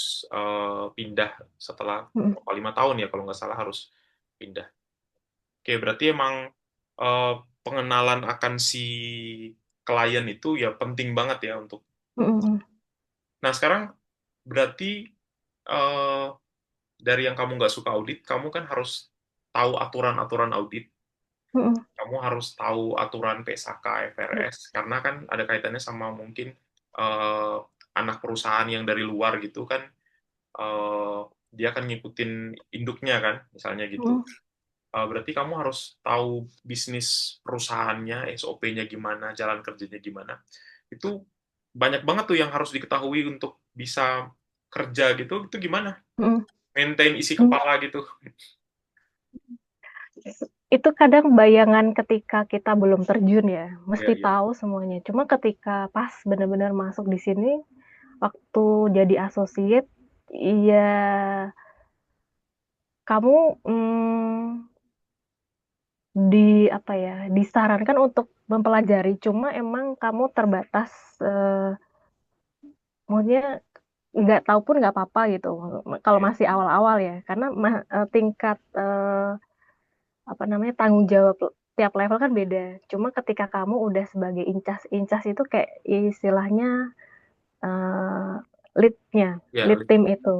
pindah setelah Mm-mm. berapa 5 tahun ya kalau nggak salah harus pindah. Oke, berarti emang eh, pengenalan akan si klien itu ya penting banget ya untuk. Mm-mm. Nah, sekarang berarti eh, dari yang kamu nggak suka audit, kamu kan harus tahu aturan-aturan audit. Mm-mm. Kamu harus tahu aturan PSAK, FRS, karena kan ada kaitannya sama mungkin eh, anak perusahaan yang dari luar gitu kan, eh, dia akan ngikutin induknya kan, misalnya gitu. Mm-mm. Berarti kamu harus tahu bisnis perusahaannya, SOP-nya gimana, jalan kerjanya gimana. Itu banyak banget tuh yang harus diketahui untuk bisa kerja gitu. Itu gimana? Mm-mm. Maintain isi Mm. kepala gitu. Itu kadang bayangan ketika kita belum terjun ya, Ya, mesti ya. tahu semuanya. Cuma ketika pas benar-benar masuk di sini, waktu jadi associate, iya kamu di apa ya, disarankan untuk mempelajari. Cuma emang kamu terbatas, maksudnya nggak tahu pun nggak apa-apa gitu. Kalau Iya, masih awal-awal ya, karena tingkat apa namanya tanggung jawab tiap level kan beda. Cuma ketika kamu udah sebagai incas itu kayak istilahnya eh, leadnya, ya, lead tim itu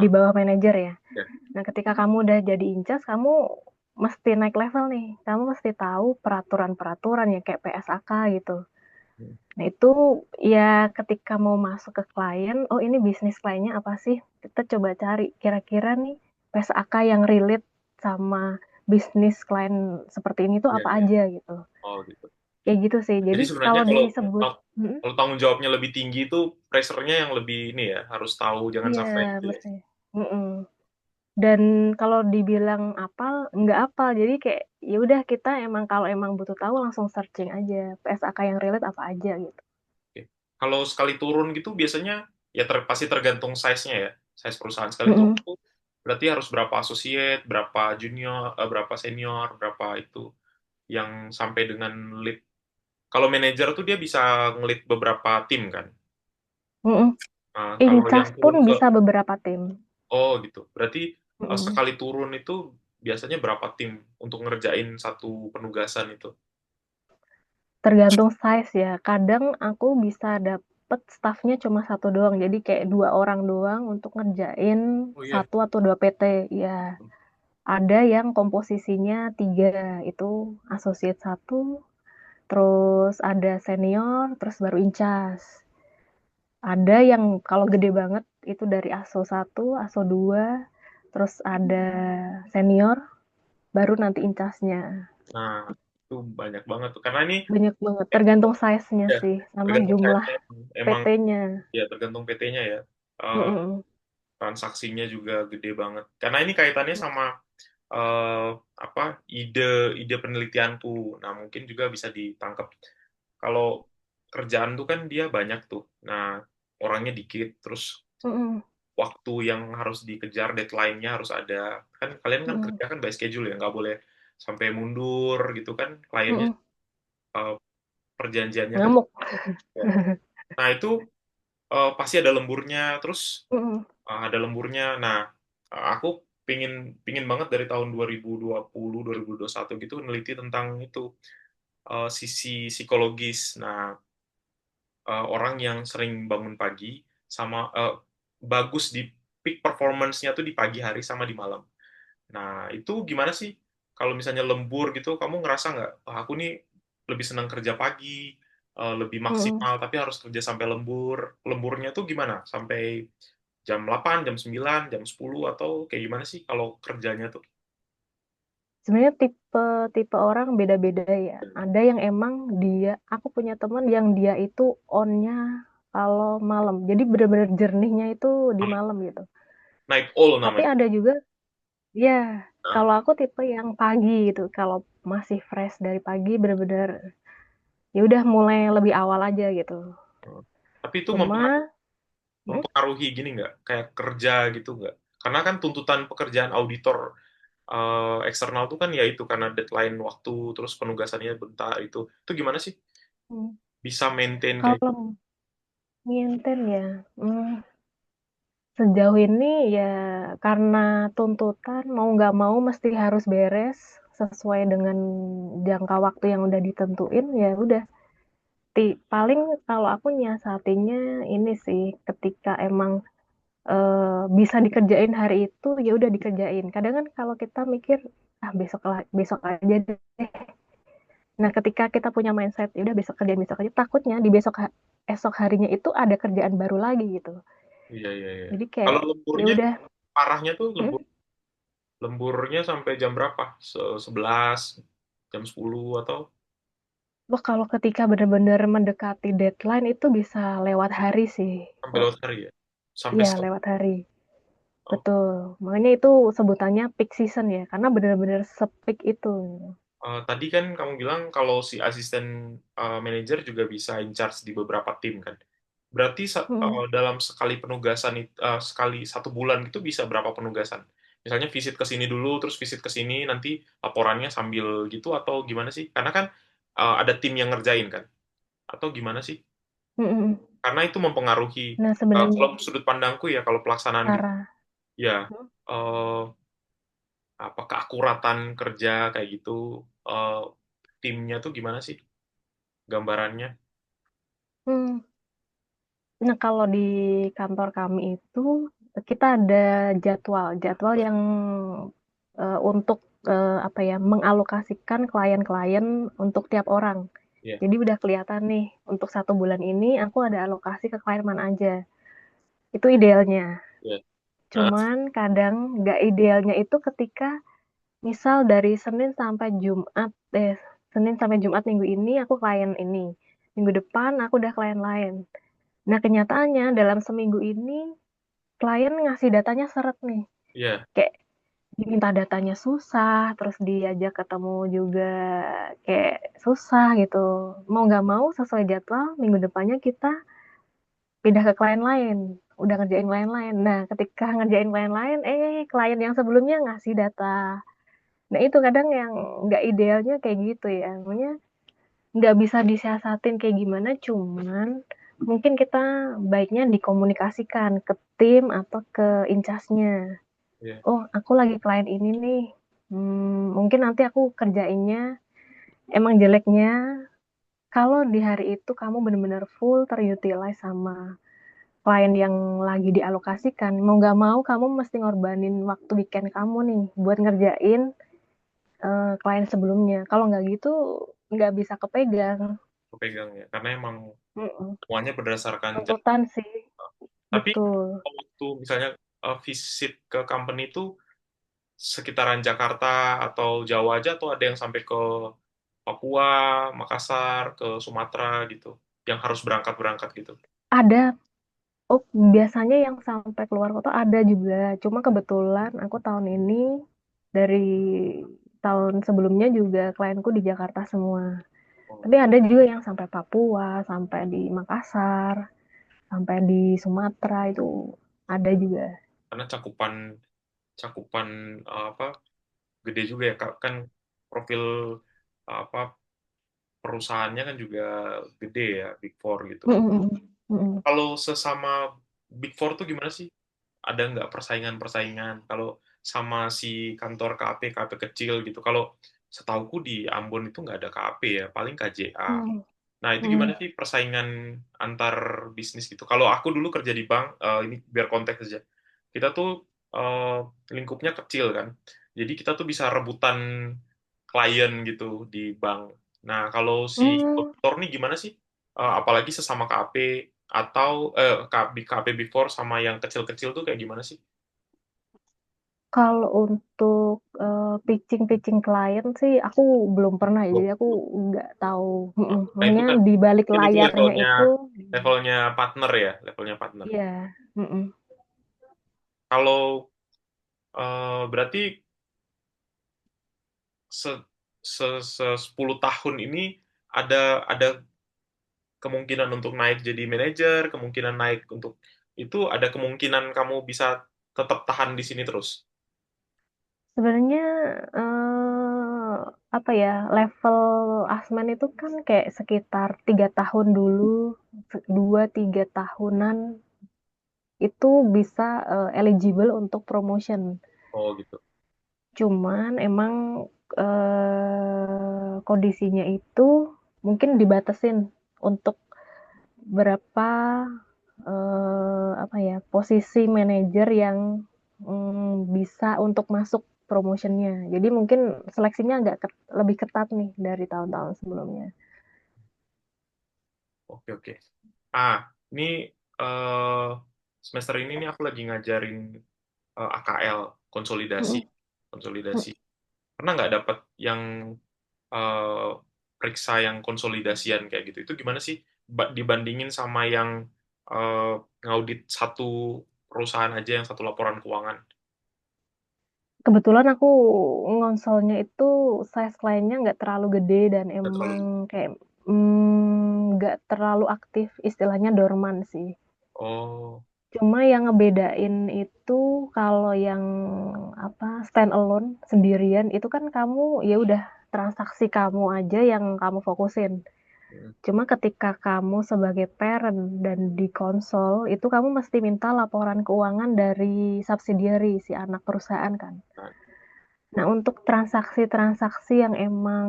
di ah, bawah manajer ya. ya. Nah, ketika kamu udah jadi incas, kamu mesti naik level nih. Kamu mesti tahu peraturan-peraturan ya kayak PSAK gitu. Nah, itu ya ketika mau masuk ke klien, oh ini bisnis kliennya apa sih? Kita coba cari kira-kira nih PSAK yang relate sama bisnis klien seperti ini tuh Iya, apa iya. aja gitu. Oh gitu. Kayak gitu sih. Jadi Jadi sebenarnya kalau kalau disebut mhm, kalau tanggung jawabnya lebih tinggi itu pressure-nya yang lebih ini ya, harus tahu jangan iya sampai itu ya. mesti mhm. Dan kalau dibilang apal, nggak apal. Jadi kayak ya udah kita emang kalau emang butuh tahu langsung searching aja, PSAK yang relate apa aja gitu. Oke. Kalau sekali turun gitu biasanya ya pasti tergantung size-nya ya. Size perusahaan sekali turun Mhm, tuh berarti harus berapa associate, berapa junior, berapa senior, berapa itu yang sampai dengan lead. Kalau manajer tuh dia bisa ngelit beberapa tim kan. mhm. Nah, kalau yang Incas pun turun ke bisa beberapa tim. oh gitu. Berarti Mhm. sekali turun itu biasanya berapa tim untuk ngerjain satu penugasan itu? Tergantung size ya. Kadang aku bisa dapet staffnya cuma satu doang. Jadi kayak 2 orang doang untuk ngerjain Oh iya. satu atau 2 PT. Ya, ada yang komposisinya 3 itu associate satu, terus ada senior, terus baru incas. Ada yang kalau gede banget itu dari ASO satu, ASO 2, terus ada senior, baru nanti incasnya. Nah, itu banyak banget tuh. Karena ini Banyak banget, tergantung size-nya ya sih, sama tergantung jumlah size-nya emang PT-nya. ya tergantung PT-nya ya. Eh, Mhm. transaksinya juga gede banget. Karena ini kaitannya sama eh, apa ide ide penelitianku. Nah, mungkin juga bisa ditangkap. Kalau kerjaan tuh kan dia banyak tuh. Nah, orangnya dikit, terus Mhm. waktu yang harus dikejar, deadline-nya harus ada. Kan kalian kan Mhm. kerja kan by schedule ya, nggak boleh sampai mundur gitu kan. Kliennya Mhm. eh, perjanjiannya kan. Ngamuk. Ya. Nah, itu pasti ada lemburnya, terus Mhm. ada lemburnya. Nah, aku pingin pingin banget dari tahun 2020, 2021 gitu neliti tentang itu sisi psikologis. Nah, orang yang sering bangun pagi sama bagus di peak performance-nya tuh di pagi hari sama di malam. Nah, itu gimana sih? Kalau misalnya lembur gitu, kamu ngerasa nggak, "Wah, aku nih lebih senang kerja pagi, lebih Mhm. maksimal, tapi harus kerja sampai lembur." Lemburnya tuh gimana? Sampai jam 8, jam 9, jam 10, atau kayak gimana sih kalau kerjanya tuh? Sebenarnya tipe tipe orang beda-beda ya. Ada yang emang aku punya teman yang dia itu on-nya kalau malam. Jadi bener-bener jernihnya itu di malam gitu. Night owl Tapi namanya. ada juga ya, Nah, kalau aku tipe yang pagi gitu. Kalau masih fresh dari pagi bener-bener ya udah mulai lebih awal aja gitu. tapi itu Cuma mhm, mempengaruhi gini nggak? Kayak kerja gitu nggak? Karena kan tuntutan pekerjaan auditor eksternal tuh kan ya itu karena deadline waktu terus penugasannya bentar itu gimana sih mhm. bisa maintain kayak Kalau maintain ya, sejauh ini ya karena tuntutan mau nggak mau mesti harus beres sesuai dengan jangka waktu yang udah ditentuin, ya udah paling kalau aku nyiasatinya ini sih, ketika emang, bisa dikerjain hari itu, ya udah dikerjain. Kadang kan kalau kita mikir, "Ah, besok aja deh." Nah, ketika kita punya mindset, "Ya udah besok aja," takutnya di esok harinya itu ada kerjaan baru lagi gitu. iya iya iya Jadi kalau kayak, ya lemburnya udah parahnya tuh mhm? lemburnya sampai jam berapa 11 jam 10 atau Wah, kalau ketika benar-benar mendekati deadline itu bisa lewat hari sih. sampai Oh, lewat hari ya sampai iya lewat hari. oh, Betul. Makanya itu sebutannya peak season ya, karena benar-benar se-peak itu. tadi kan kamu bilang kalau si asisten manajer juga bisa in charge di beberapa tim kan. Berarti Mhm. dalam sekali penugasan sekali satu bulan itu bisa berapa penugasan? Misalnya visit ke sini dulu, terus visit ke sini, nanti laporannya sambil gitu atau gimana sih? Karena kan ada tim yang ngerjain kan? Atau gimana sih? Mhm. Karena itu mempengaruhi Nah, sebenarnya kalau sudut pandangku ya kalau pelaksanaan gitu cara ya mhm, eh, apa keakuratan kerja kayak gitu eh, timnya tuh gimana sih gambarannya? mmm, nah kalau di kantor kami itu, kita ada jadwal yang, untuk, apa ya, mengalokasikan klien-klien untuk tiap orang. Iya, Jadi udah kelihatan nih, untuk satu bulan ini aku ada alokasi ke klien mana aja, itu idealnya. iya. Nah, Cuman kadang nggak idealnya itu ketika misal dari Senin sampai Jumat minggu ini aku klien ini. Minggu depan aku udah klien lain. Nah, kenyataannya dalam seminggu ini klien ngasih datanya seret nih. Iya, Kayak diminta datanya susah, terus diajak ketemu juga kayak susah gitu. Mau nggak mau sesuai jadwal, minggu depannya kita pindah ke klien lain. Udah ngerjain klien lain. Nah, ketika ngerjain klien lain, klien yang sebelumnya ngasih data. Nah, itu kadang yang nggak idealnya kayak gitu ya. Namanya nggak bisa disiasatin kayak gimana, cuman mungkin kita baiknya dikomunikasikan ke tim atau ke incasnya. iya, Oh, aku lagi klien ini nih. Mungkin nanti aku kerjainnya emang jeleknya kalau di hari itu kamu benar-benar full terutilize sama klien yang lagi dialokasikan. Mau nggak mau kamu mesti ngorbanin waktu weekend kamu nih buat ngerjain klien sebelumnya. Kalau nggak gitu nggak bisa kepegang. kepegang ya. Karena emang Mm-mm. semuanya berdasarkan jam. Tuntutan sih, Tapi betul. waktu misalnya visit ke company itu sekitaran Jakarta atau Jawa aja, atau ada yang sampai ke Papua, Makassar, ke Sumatera gitu, yang harus berangkat-berangkat gitu. Ada, oh biasanya yang sampai keluar kota ada juga. Cuma kebetulan aku tahun ini dari tahun sebelumnya juga klienku di Jakarta semua. Oh, Tapi ada juga yang sampai Papua, sampai di Makassar, sampai di Sumatera itu ada juga. karena cakupan cakupan apa gede juga ya Kak. Kan profil apa perusahaannya kan juga gede ya, Big Four gitu. Mm-mm. Mm-mm. Kalau sesama Big Four tuh gimana sih? Ada nggak persaingan-persaingan? Kalau sama si kantor KAP kecil gitu. Kalau setauku di Ambon itu nggak ada KAP ya, paling KJA. Mm. Nah, itu gimana Mm. sih persaingan antar bisnis gitu? Kalau aku dulu kerja di bank, ini biar konteks aja. Kita tuh eh, lingkupnya kecil kan. Jadi kita tuh bisa rebutan klien gitu di bank. Nah, kalau si Mm. dokter nih gimana sih? Apalagi sesama KAP atau KAP Before sama yang kecil-kecil tuh kayak gimana sih? Kalau untuk pitching-pitching klien sih aku belum pernah ya, jadi Loh, aku nggak tahu. nah, itu Maksudnya kan di balik mungkin itu layarnya levelnya itu, levelnya partner ya, levelnya partner. iya. Mm-mm. Kalau berarti se, 10 tahun ini ada kemungkinan untuk naik jadi manajer, kemungkinan naik untuk itu ada kemungkinan kamu bisa tetap tahan di sini terus. Sebenarnya apa ya, level Asmen itu kan kayak sekitar 3 tahun dulu, 2-3 tahunan itu bisa eligible untuk promotion. Oh gitu. Cuman emang kondisinya itu mungkin dibatasin untuk berapa apa ya, posisi manajer yang bisa untuk masuk promotionnya. Jadi mungkin seleksinya agak lebih ketat nih dari tahun-tahun sebelumnya. Oke oke. Ah, ini eh, semester ini nih aku lagi ngajarin AKL konsolidasi Mm-mm. konsolidasi. Pernah nggak dapat yang eh, periksa yang konsolidasian kayak gitu? Itu gimana sih dibandingin sama yang eh, ngaudit satu perusahaan aja yang satu laporan keuangan? Kebetulan aku ngonsolnya itu size kliennya nggak terlalu gede dan Nggak emang terlalu. kayak nggak terlalu aktif, istilahnya dorman sih. Oh, Cuma yang ngebedain itu kalau yang apa stand alone sendirian itu kan kamu ya udah transaksi kamu aja yang kamu fokusin. mm, Cuma ketika kamu sebagai parent dan di konsol itu kamu mesti minta laporan keuangan dari subsidiary si anak perusahaan kan. nah, Nah, untuk transaksi-transaksi yang emang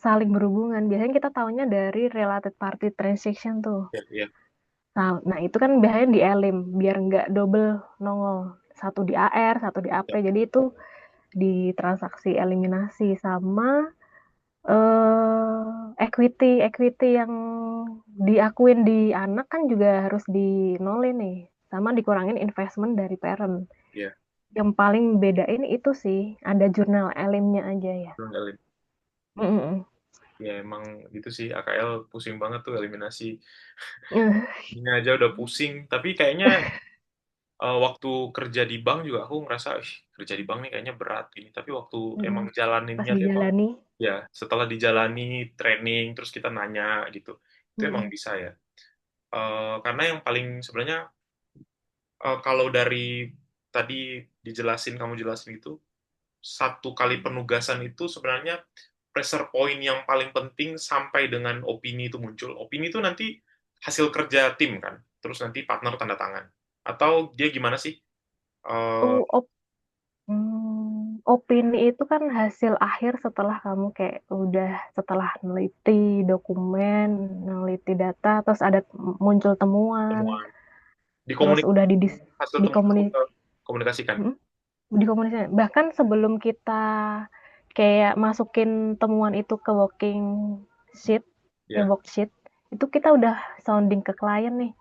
saling berhubungan, biasanya kita tahunya dari related party transaction tuh. ya, ya, Nah, itu kan biasanya di elim biar nggak double nongol. Satu di AR, satu di AP. ya. Jadi itu di transaksi eliminasi sama equity equity yang diakuin di anak kan juga harus di nolin nih. Sama dikurangin investment dari parent. Ya. Yang paling bedain itu sih, ada jurnal elimnya aja ya. Ninggalin. Mm-mm. Ya emang gitu sih, AKL pusing banget tuh eliminasi. Eh, Ini aja udah pusing, tapi kayaknya waktu kerja di bank juga aku ngerasa, "Ih, kerja di bank nih kayaknya berat gini." Tapi waktu emang mm-mm. Pas jalaninnya tuh emang, dijalani. ya setelah dijalani training, terus kita nanya gitu, itu emang Mm-mm. bisa ya. Karena yang paling sebenarnya kalau dari tadi kamu jelasin itu, satu kali penugasan itu sebenarnya pressure point yang paling penting sampai dengan opini itu muncul. Opini itu nanti hasil kerja tim kan, terus nanti partner tanda tangan. Atau dia gimana sih? Eh, Oh, opini itu kan hasil akhir setelah kamu kayak udah setelah neliti dokumen, neliti data, terus ada muncul temuan, Temuan terus udah hasil temuan itu dikomunik, komunikasikan. hmm? Dikomunikasi. Bahkan sebelum kita kayak masukin temuan itu ke working sheet, Ya. worksheet, itu kita udah sounding ke klien nih.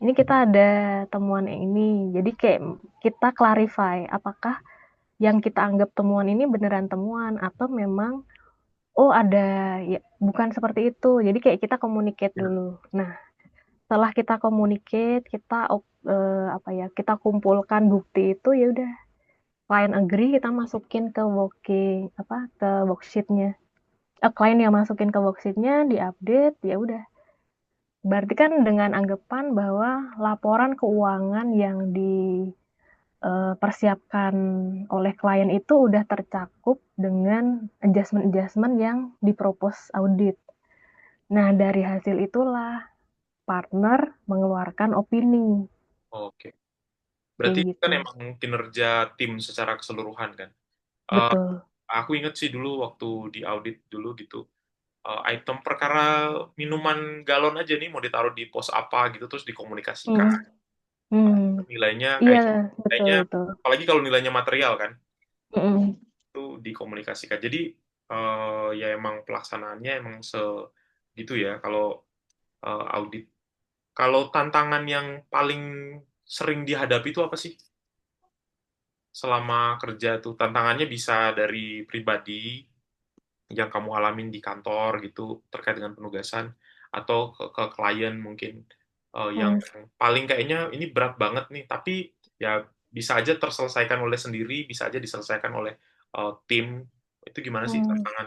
Ini kita ada temuan yang ini. Jadi kayak kita clarify apakah yang kita anggap temuan ini beneran temuan atau memang oh ada ya bukan seperti itu. Jadi kayak kita communicate Ya. dulu. Nah, setelah kita communicate, apa ya, kita kumpulkan bukti itu ya udah klien agree kita masukin ke ke worksheetnya. Klien yang masukin ke worksheetnya diupdate ya udah. Berarti kan dengan anggapan bahwa laporan keuangan yang dipersiapkan oleh klien itu udah tercakup dengan adjustment-adjustment yang dipropose audit. Nah, dari hasil itulah partner mengeluarkan opini. Oke. Kayak Berarti itu kan gitu. emang kinerja tim secara keseluruhan kan. Eh, Betul. aku inget sih dulu waktu di audit dulu gitu, item perkara minuman galon aja nih mau ditaruh di pos apa gitu terus Hmm. dikomunikasikan. Hmm. Nilainya Iya, kayak betul nilainya itu. apalagi kalau nilainya material kan Mm-mm. itu dikomunikasikan. Jadi ya emang pelaksanaannya emang gitu ya kalau audit. Kalau tantangan yang paling sering dihadapi itu apa sih selama kerja tuh? Tantangannya bisa dari pribadi yang kamu alamin di kantor gitu terkait dengan penugasan atau ke klien mungkin yang Hmm. paling kayaknya ini berat banget nih tapi ya bisa aja terselesaikan oleh sendiri bisa aja diselesaikan oleh tim itu gimana sih Hmm. tantangan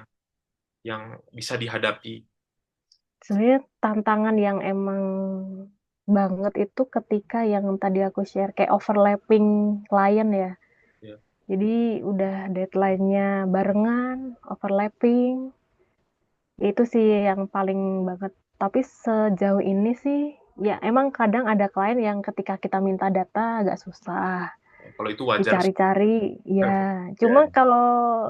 yang bisa dihadapi. Sebenarnya tantangan yang emang banget itu ketika yang tadi aku share kayak overlapping klien ya. Ya. Jadi udah deadline-nya barengan, overlapping. Itu sih yang paling banget. Tapi sejauh ini sih ya emang kadang ada klien yang ketika kita minta data agak susah Kalau itu wajar sih. dicari-cari. Ya, Ya. cuma kalau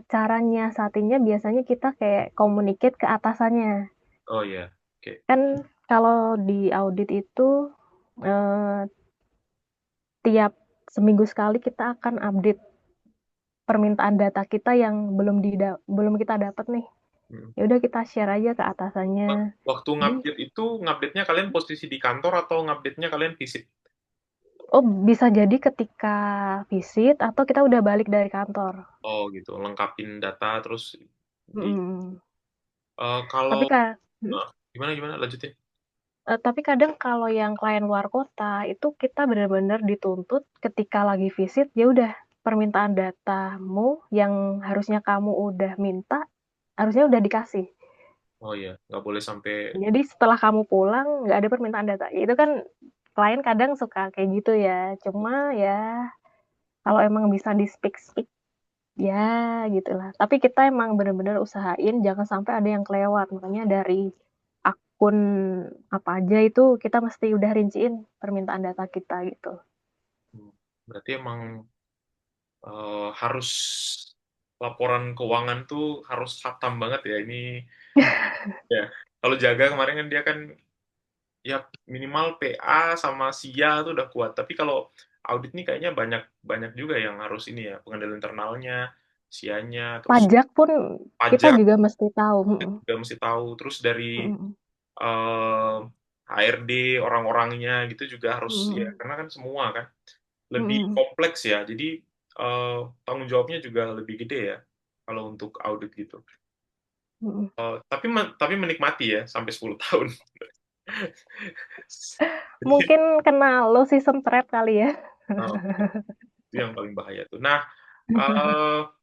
cara nyiasatinya biasanya kita kayak communicate ke atasannya. Oh ya, oke. Kan kalau di audit itu eh, tiap seminggu sekali kita akan update permintaan data kita yang belum kita dapat nih. Hmm. Ya udah kita share aja ke atasannya. Waktu Jadi, ngupdate itu ngupdate-nya kalian posisi di kantor atau ngupdate-nya kalian visit? oh bisa jadi ketika visit atau kita udah balik dari kantor. Oh gitu, lengkapin data terus di Mm. kalau Tapi kan, gimana gimana lanjutin. tapi kadang kalau yang klien luar kota itu kita benar-benar dituntut ketika lagi visit ya udah permintaan datamu yang harusnya kamu udah minta harusnya udah dikasih. Oh iya, nggak boleh sampai. Jadi setelah kamu pulang nggak ada permintaan data. Ya, itu kan klien kadang suka kayak gitu ya. Cuma ya kalau emang bisa di speak speak ya gitulah. Tapi kita emang bener-bener usahain jangan sampai ada yang kelewat. Makanya dari akun apa aja itu kita mesti udah rinciin permintaan data kita gitu. Hmm, berarti emang harus laporan keuangan tuh harus hatam banget ya ini ya. Kalau jaga kemarin kan dia kan ya minimal PA sama SIA tuh udah kuat. Tapi kalau audit nih kayaknya banyak banyak juga yang harus ini ya pengendalian internalnya, SIA-nya, terus Pajak pun kita pajak juga mesti tahu. juga mesti tahu. Terus dari Mm-mm. HRD orang-orangnya gitu juga harus ya Mm-mm. karena kan semua kan. lebih Mhm, kompleks ya. Jadi tanggung jawabnya juga lebih gede ya kalau untuk audit gitu. mhm. Tapi menikmati ya sampai 10 tahun. Jadi Mungkin kena low season trap kali ya? eh, itu yang paling bahaya tuh. Nah,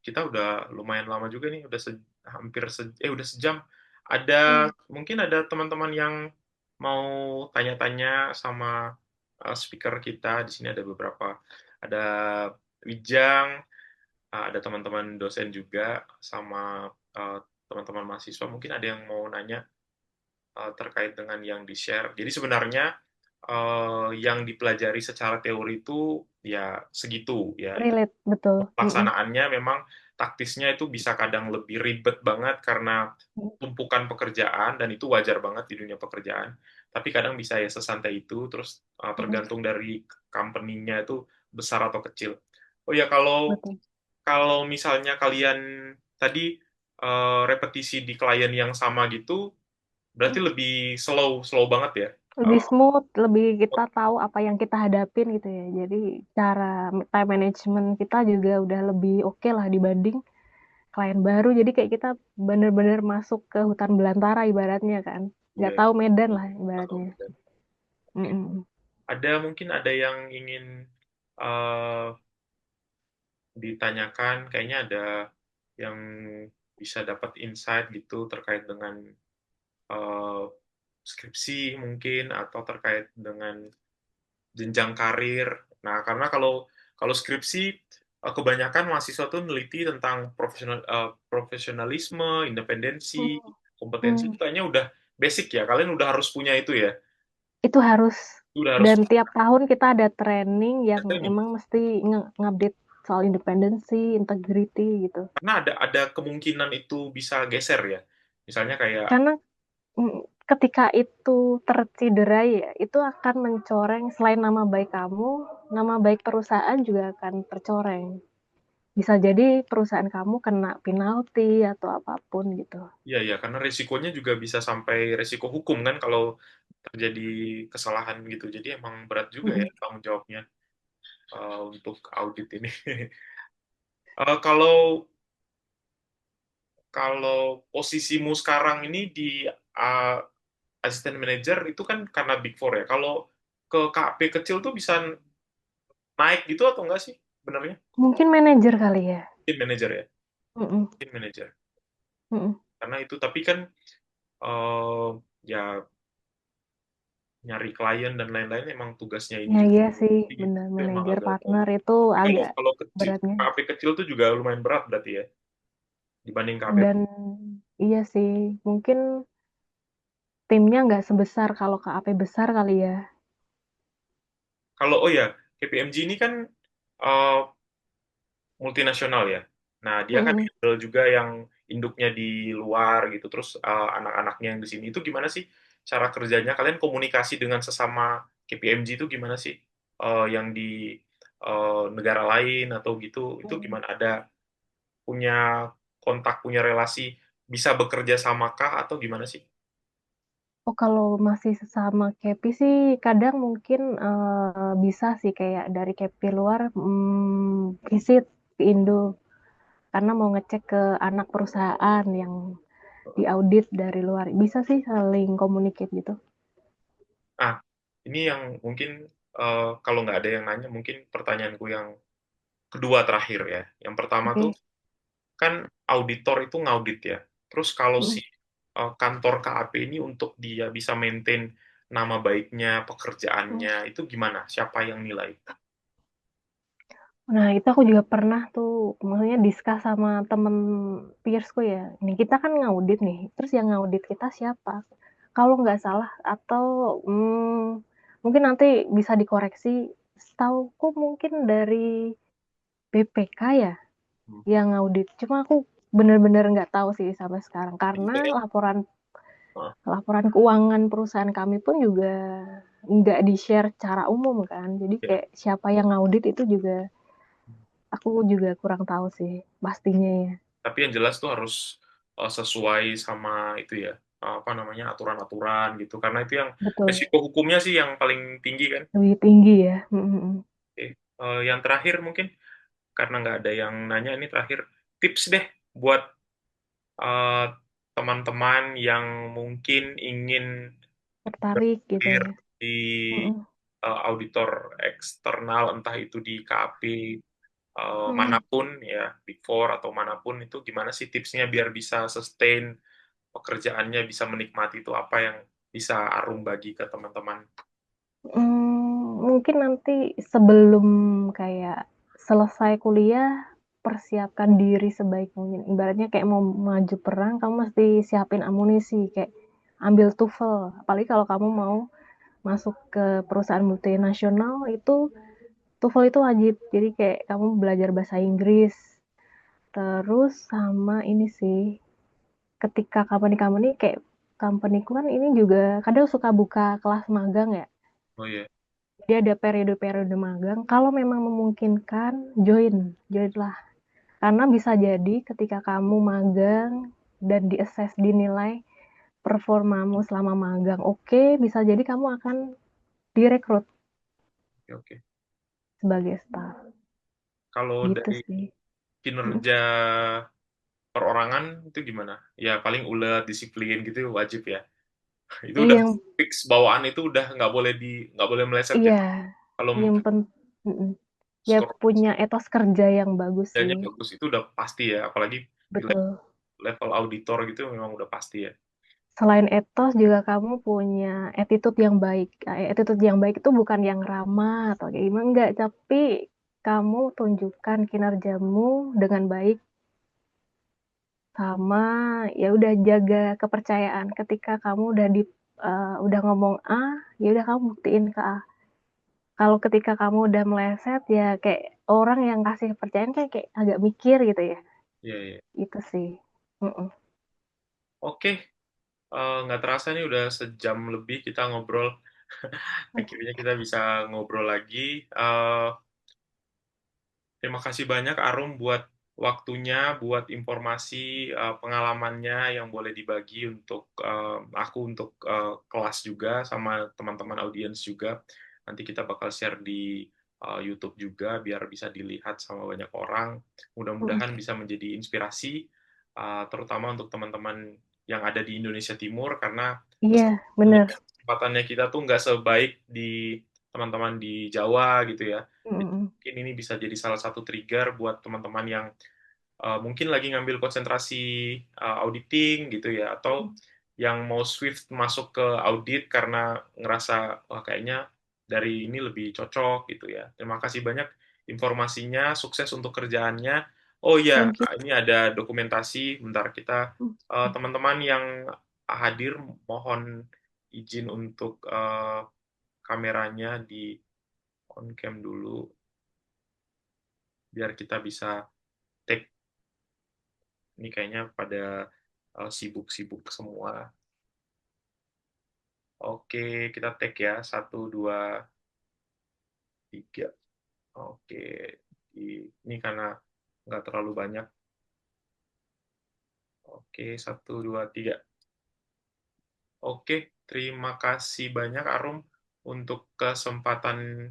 kita udah lumayan lama juga nih, udah udah sejam. Mmm, Mungkin ada teman-teman yang mau tanya-tanya sama speaker kita. Di sini ada beberapa, ada Wijang, ada teman-teman dosen juga, sama teman-teman mahasiswa. Mungkin ada yang mau nanya terkait dengan yang di-share. Jadi sebenarnya yang dipelajari secara teori itu ya segitu ya. Itu relate, betul, mhm, pelaksanaannya memang taktisnya itu bisa kadang lebih ribet banget karena mhm, tumpukan pekerjaan dan itu wajar banget di dunia pekerjaan. Tapi kadang bisa ya sesantai itu, terus mhm, tergantung dari company-nya itu besar atau kecil. Oh ya, kalau betul. kalau misalnya kalian tadi repetisi di klien yang sama gitu, berarti Mhm. lebih slow, slow banget ya. Lebih smooth, lebih kita tahu apa yang kita hadapin gitu ya. Jadi cara time management kita juga udah lebih oke lah dibanding klien baru. Jadi kayak kita bener-bener masuk ke hutan belantara ibaratnya kan. Nggak Iya, tahu medan lah atau ibaratnya. medan. Oke. Mhm. Mungkin ada yang ingin eh, ditanyakan, kayaknya ada yang bisa dapat insight gitu terkait dengan eh, skripsi mungkin atau terkait dengan jenjang karir. Nah, karena kalau kalau skripsi kebanyakan mahasiswa tuh neliti tentang profesionalisme, independensi, Mhm. kompetensi itu Mhm. kayaknya udah basic ya. Kalian udah harus punya itu ya. Itu harus, Itu udah harus dan tiap tahun kita ada training yang training. emang mesti ngupdate soal independensi, integrity gitu. Karena ada kemungkinan itu bisa geser ya. Misalnya kayak Karena ketika itu terciderai ya, itu akan mencoreng selain nama baik kamu, nama baik perusahaan juga akan tercoreng. Bisa jadi perusahaan kamu kena penalti atau apapun gitu. iya ya, karena risikonya juga bisa sampai risiko hukum kan kalau terjadi kesalahan gitu. Jadi emang berat juga ya Mhm. tanggung jawabnya untuk audit ini. Kalau kalau posisimu sekarang ini di uh, asisten manager itu kan karena Big Four ya. Kalau ke KP kecil tuh bisa naik gitu atau enggak sih sebenarnya? Mungkin manajer kali ya? Tim manager ya, Mhm, tim manager. mhm. Karena itu tapi kan uh, ya nyari klien dan lain-lain emang tugasnya ini Ya juga. iya sih, Jadi bener, itu emang manajer agak partner itu kalau agak kalau kecil beratnya. KP kecil tuh juga lumayan berat berarti ya dibanding KP. Dan iya sih, mungkin timnya nggak sebesar kalau KAP besar kali ya? Kalau oh ya KPMG ini kan uh, multinasional ya. Nah, dia kan Mhm. handle juga yang induknya di luar gitu. Terus anak-anaknya yang di sini itu gimana sih cara kerjanya? Kalian komunikasi dengan sesama KPMG itu gimana sih? Yang di negara lain atau gitu, itu Mhm. gimana? Ada punya kontak, punya relasi, bisa bekerja sama kah atau gimana sih? Oh, kalau masih sesama Kepi sih kadang mungkin, bisa sih kayak dari Kepi luar, visit ke Indo, karena mau ngecek ke anak perusahaan yang diaudit dari luar. Bisa sih saling communicate gitu. Ah, ini yang mungkin kalau nggak ada yang nanya, mungkin pertanyaanku yang kedua terakhir ya. Yang pertama tuh Oke, kan auditor itu ngaudit ya. Terus kalau si mhm. kantor KAP ini untuk dia bisa maintain nama baiknya, Mmm. pekerjaannya, itu gimana? Siapa yang nilai? Nah, itu aku juga pernah tuh, maksudnya discuss sama temen peers-ku ya, nih kita kan ngaudit nih, terus yang ngaudit kita siapa? Kalau nggak salah atau, mungkin nanti bisa dikoreksi, setahuku mungkin dari BPK ya, Hmm. yang ngaudit, cuma aku bener-bener nggak tahu sih sampai sekarang, Itu karena kayak, laporan ah, laporan keuangan perusahaan kami pun juga nggak di-share secara umum kan, jadi ya. kayak siapa yang ngaudit itu juga aku juga kurang tahu sih pastinya ya. Tapi yang jelas tuh harus sesuai sama itu ya, apa namanya aturan-aturan gitu. Karena itu yang Betul, resiko hukumnya sih yang paling tinggi kan. lebih tinggi ya, mhm, mhm. Oke. Yang terakhir mungkin karena nggak ada yang nanya ini terakhir tips deh buat eh, teman-teman yang mungkin ingin Tertarik gitu berkarir ya. di Mm-mm. auditor eksternal entah itu di KP Mm. manapun ya Big Four atau manapun itu gimana sih tipsnya biar bisa sustain pekerjaannya bisa menikmati itu apa yang bisa Arum bagi ke teman-teman. Mungkin nanti sebelum kayak selesai kuliah, persiapkan diri sebaik mungkin. Ibaratnya kayak mau maju perang, kamu mesti siapin amunisi, kayak ambil TOEFL. Apalagi kalau kamu mau masuk ke perusahaan multinasional itu TOEFL itu wajib. Jadi kayak kamu belajar bahasa Inggris. Terus sama ini sih, ketika company-company kayak companyku kan ini juga kadang suka buka kelas magang ya. Oh iya. Dia ada periode-periode magang. Kalau memang memungkinkan, join lah. Karena bisa jadi ketika kamu magang dan di-assess dinilai performamu selama magang oke, bisa jadi kamu akan direkrut Oke, oke. sebagai staff. Kalau Gitu dari sih. kinerja perorangan itu gimana? Ya paling ulet, disiplin gitu wajib ya. Itu udah Yang fix bawaan itu udah nggak boleh meleset iya, gitu. Kalau yang pen, ya skor punya etos kerja yang bagus kerjanya sih. bagus itu udah pasti ya. Apalagi di Betul. level auditor gitu memang udah pasti ya. Selain etos juga kamu punya attitude yang baik. Attitude yang baik itu bukan yang ramah atau kayak gimana enggak, tapi kamu tunjukkan kinerjamu dengan baik sama ya udah jaga kepercayaan ketika kamu udah ngomong A, ya udah kamu buktiin ke A. Kalau ketika kamu udah meleset ya kayak orang yang kasih kepercayaan kayak agak mikir gitu ya. Iya, iya. Itu sih. Mm-mm. Oke, nggak terasa nih udah sejam lebih kita ngobrol. Akhirnya kita bisa ngobrol lagi. Terima kasih banyak Arum buat waktunya, buat informasi pengalamannya yang boleh dibagi untuk aku untuk kelas juga sama teman-teman audiens juga. Nanti kita bakal share di YouTube juga biar bisa dilihat sama banyak orang. Mm-mm. Mudah-mudahan bisa menjadi inspirasi terutama untuk teman-teman yang ada di Indonesia Timur karena Iya, bener. kesempatannya kita tuh nggak sebaik di teman-teman di Jawa gitu ya. Mm-mm. Mungkin ini bisa jadi salah satu trigger buat teman-teman yang mungkin lagi ngambil konsentrasi auditing gitu ya, atau yang mau swift masuk ke audit karena ngerasa wah kayaknya dari ini lebih cocok gitu ya. Terima kasih banyak informasinya, sukses untuk kerjaannya. Oh iya, Thank you. ini ada dokumentasi. Bentar kita teman-teman yang hadir mohon izin untuk kameranya di on cam dulu biar kita bisa take. Ini kayaknya pada sibuk-sibuk semua. Oke, kita take ya. Satu, dua, tiga. Oke, ini karena nggak terlalu banyak. Oke, satu, dua, tiga. Oke, terima kasih banyak Arum untuk kesempatan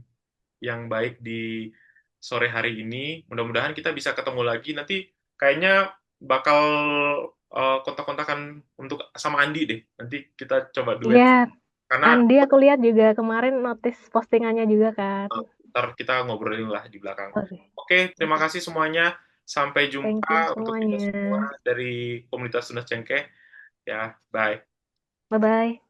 yang baik di sore hari ini. Mudah-mudahan kita bisa ketemu lagi. Nanti kayaknya bakal kontak-kontakan untuk sama Andi deh. Nanti kita coba duet. Iya, Karena Andi aku lihat juga kemarin notice postingannya juga kan. ntar kita ngobrolin lah di belakang. Oke, Oke, terima oke. kasih semuanya. Sampai Thank you jumpa untuk kita semua semuanya. dari komunitas Tunas Cengkeh. Ya, bye. Bye-bye.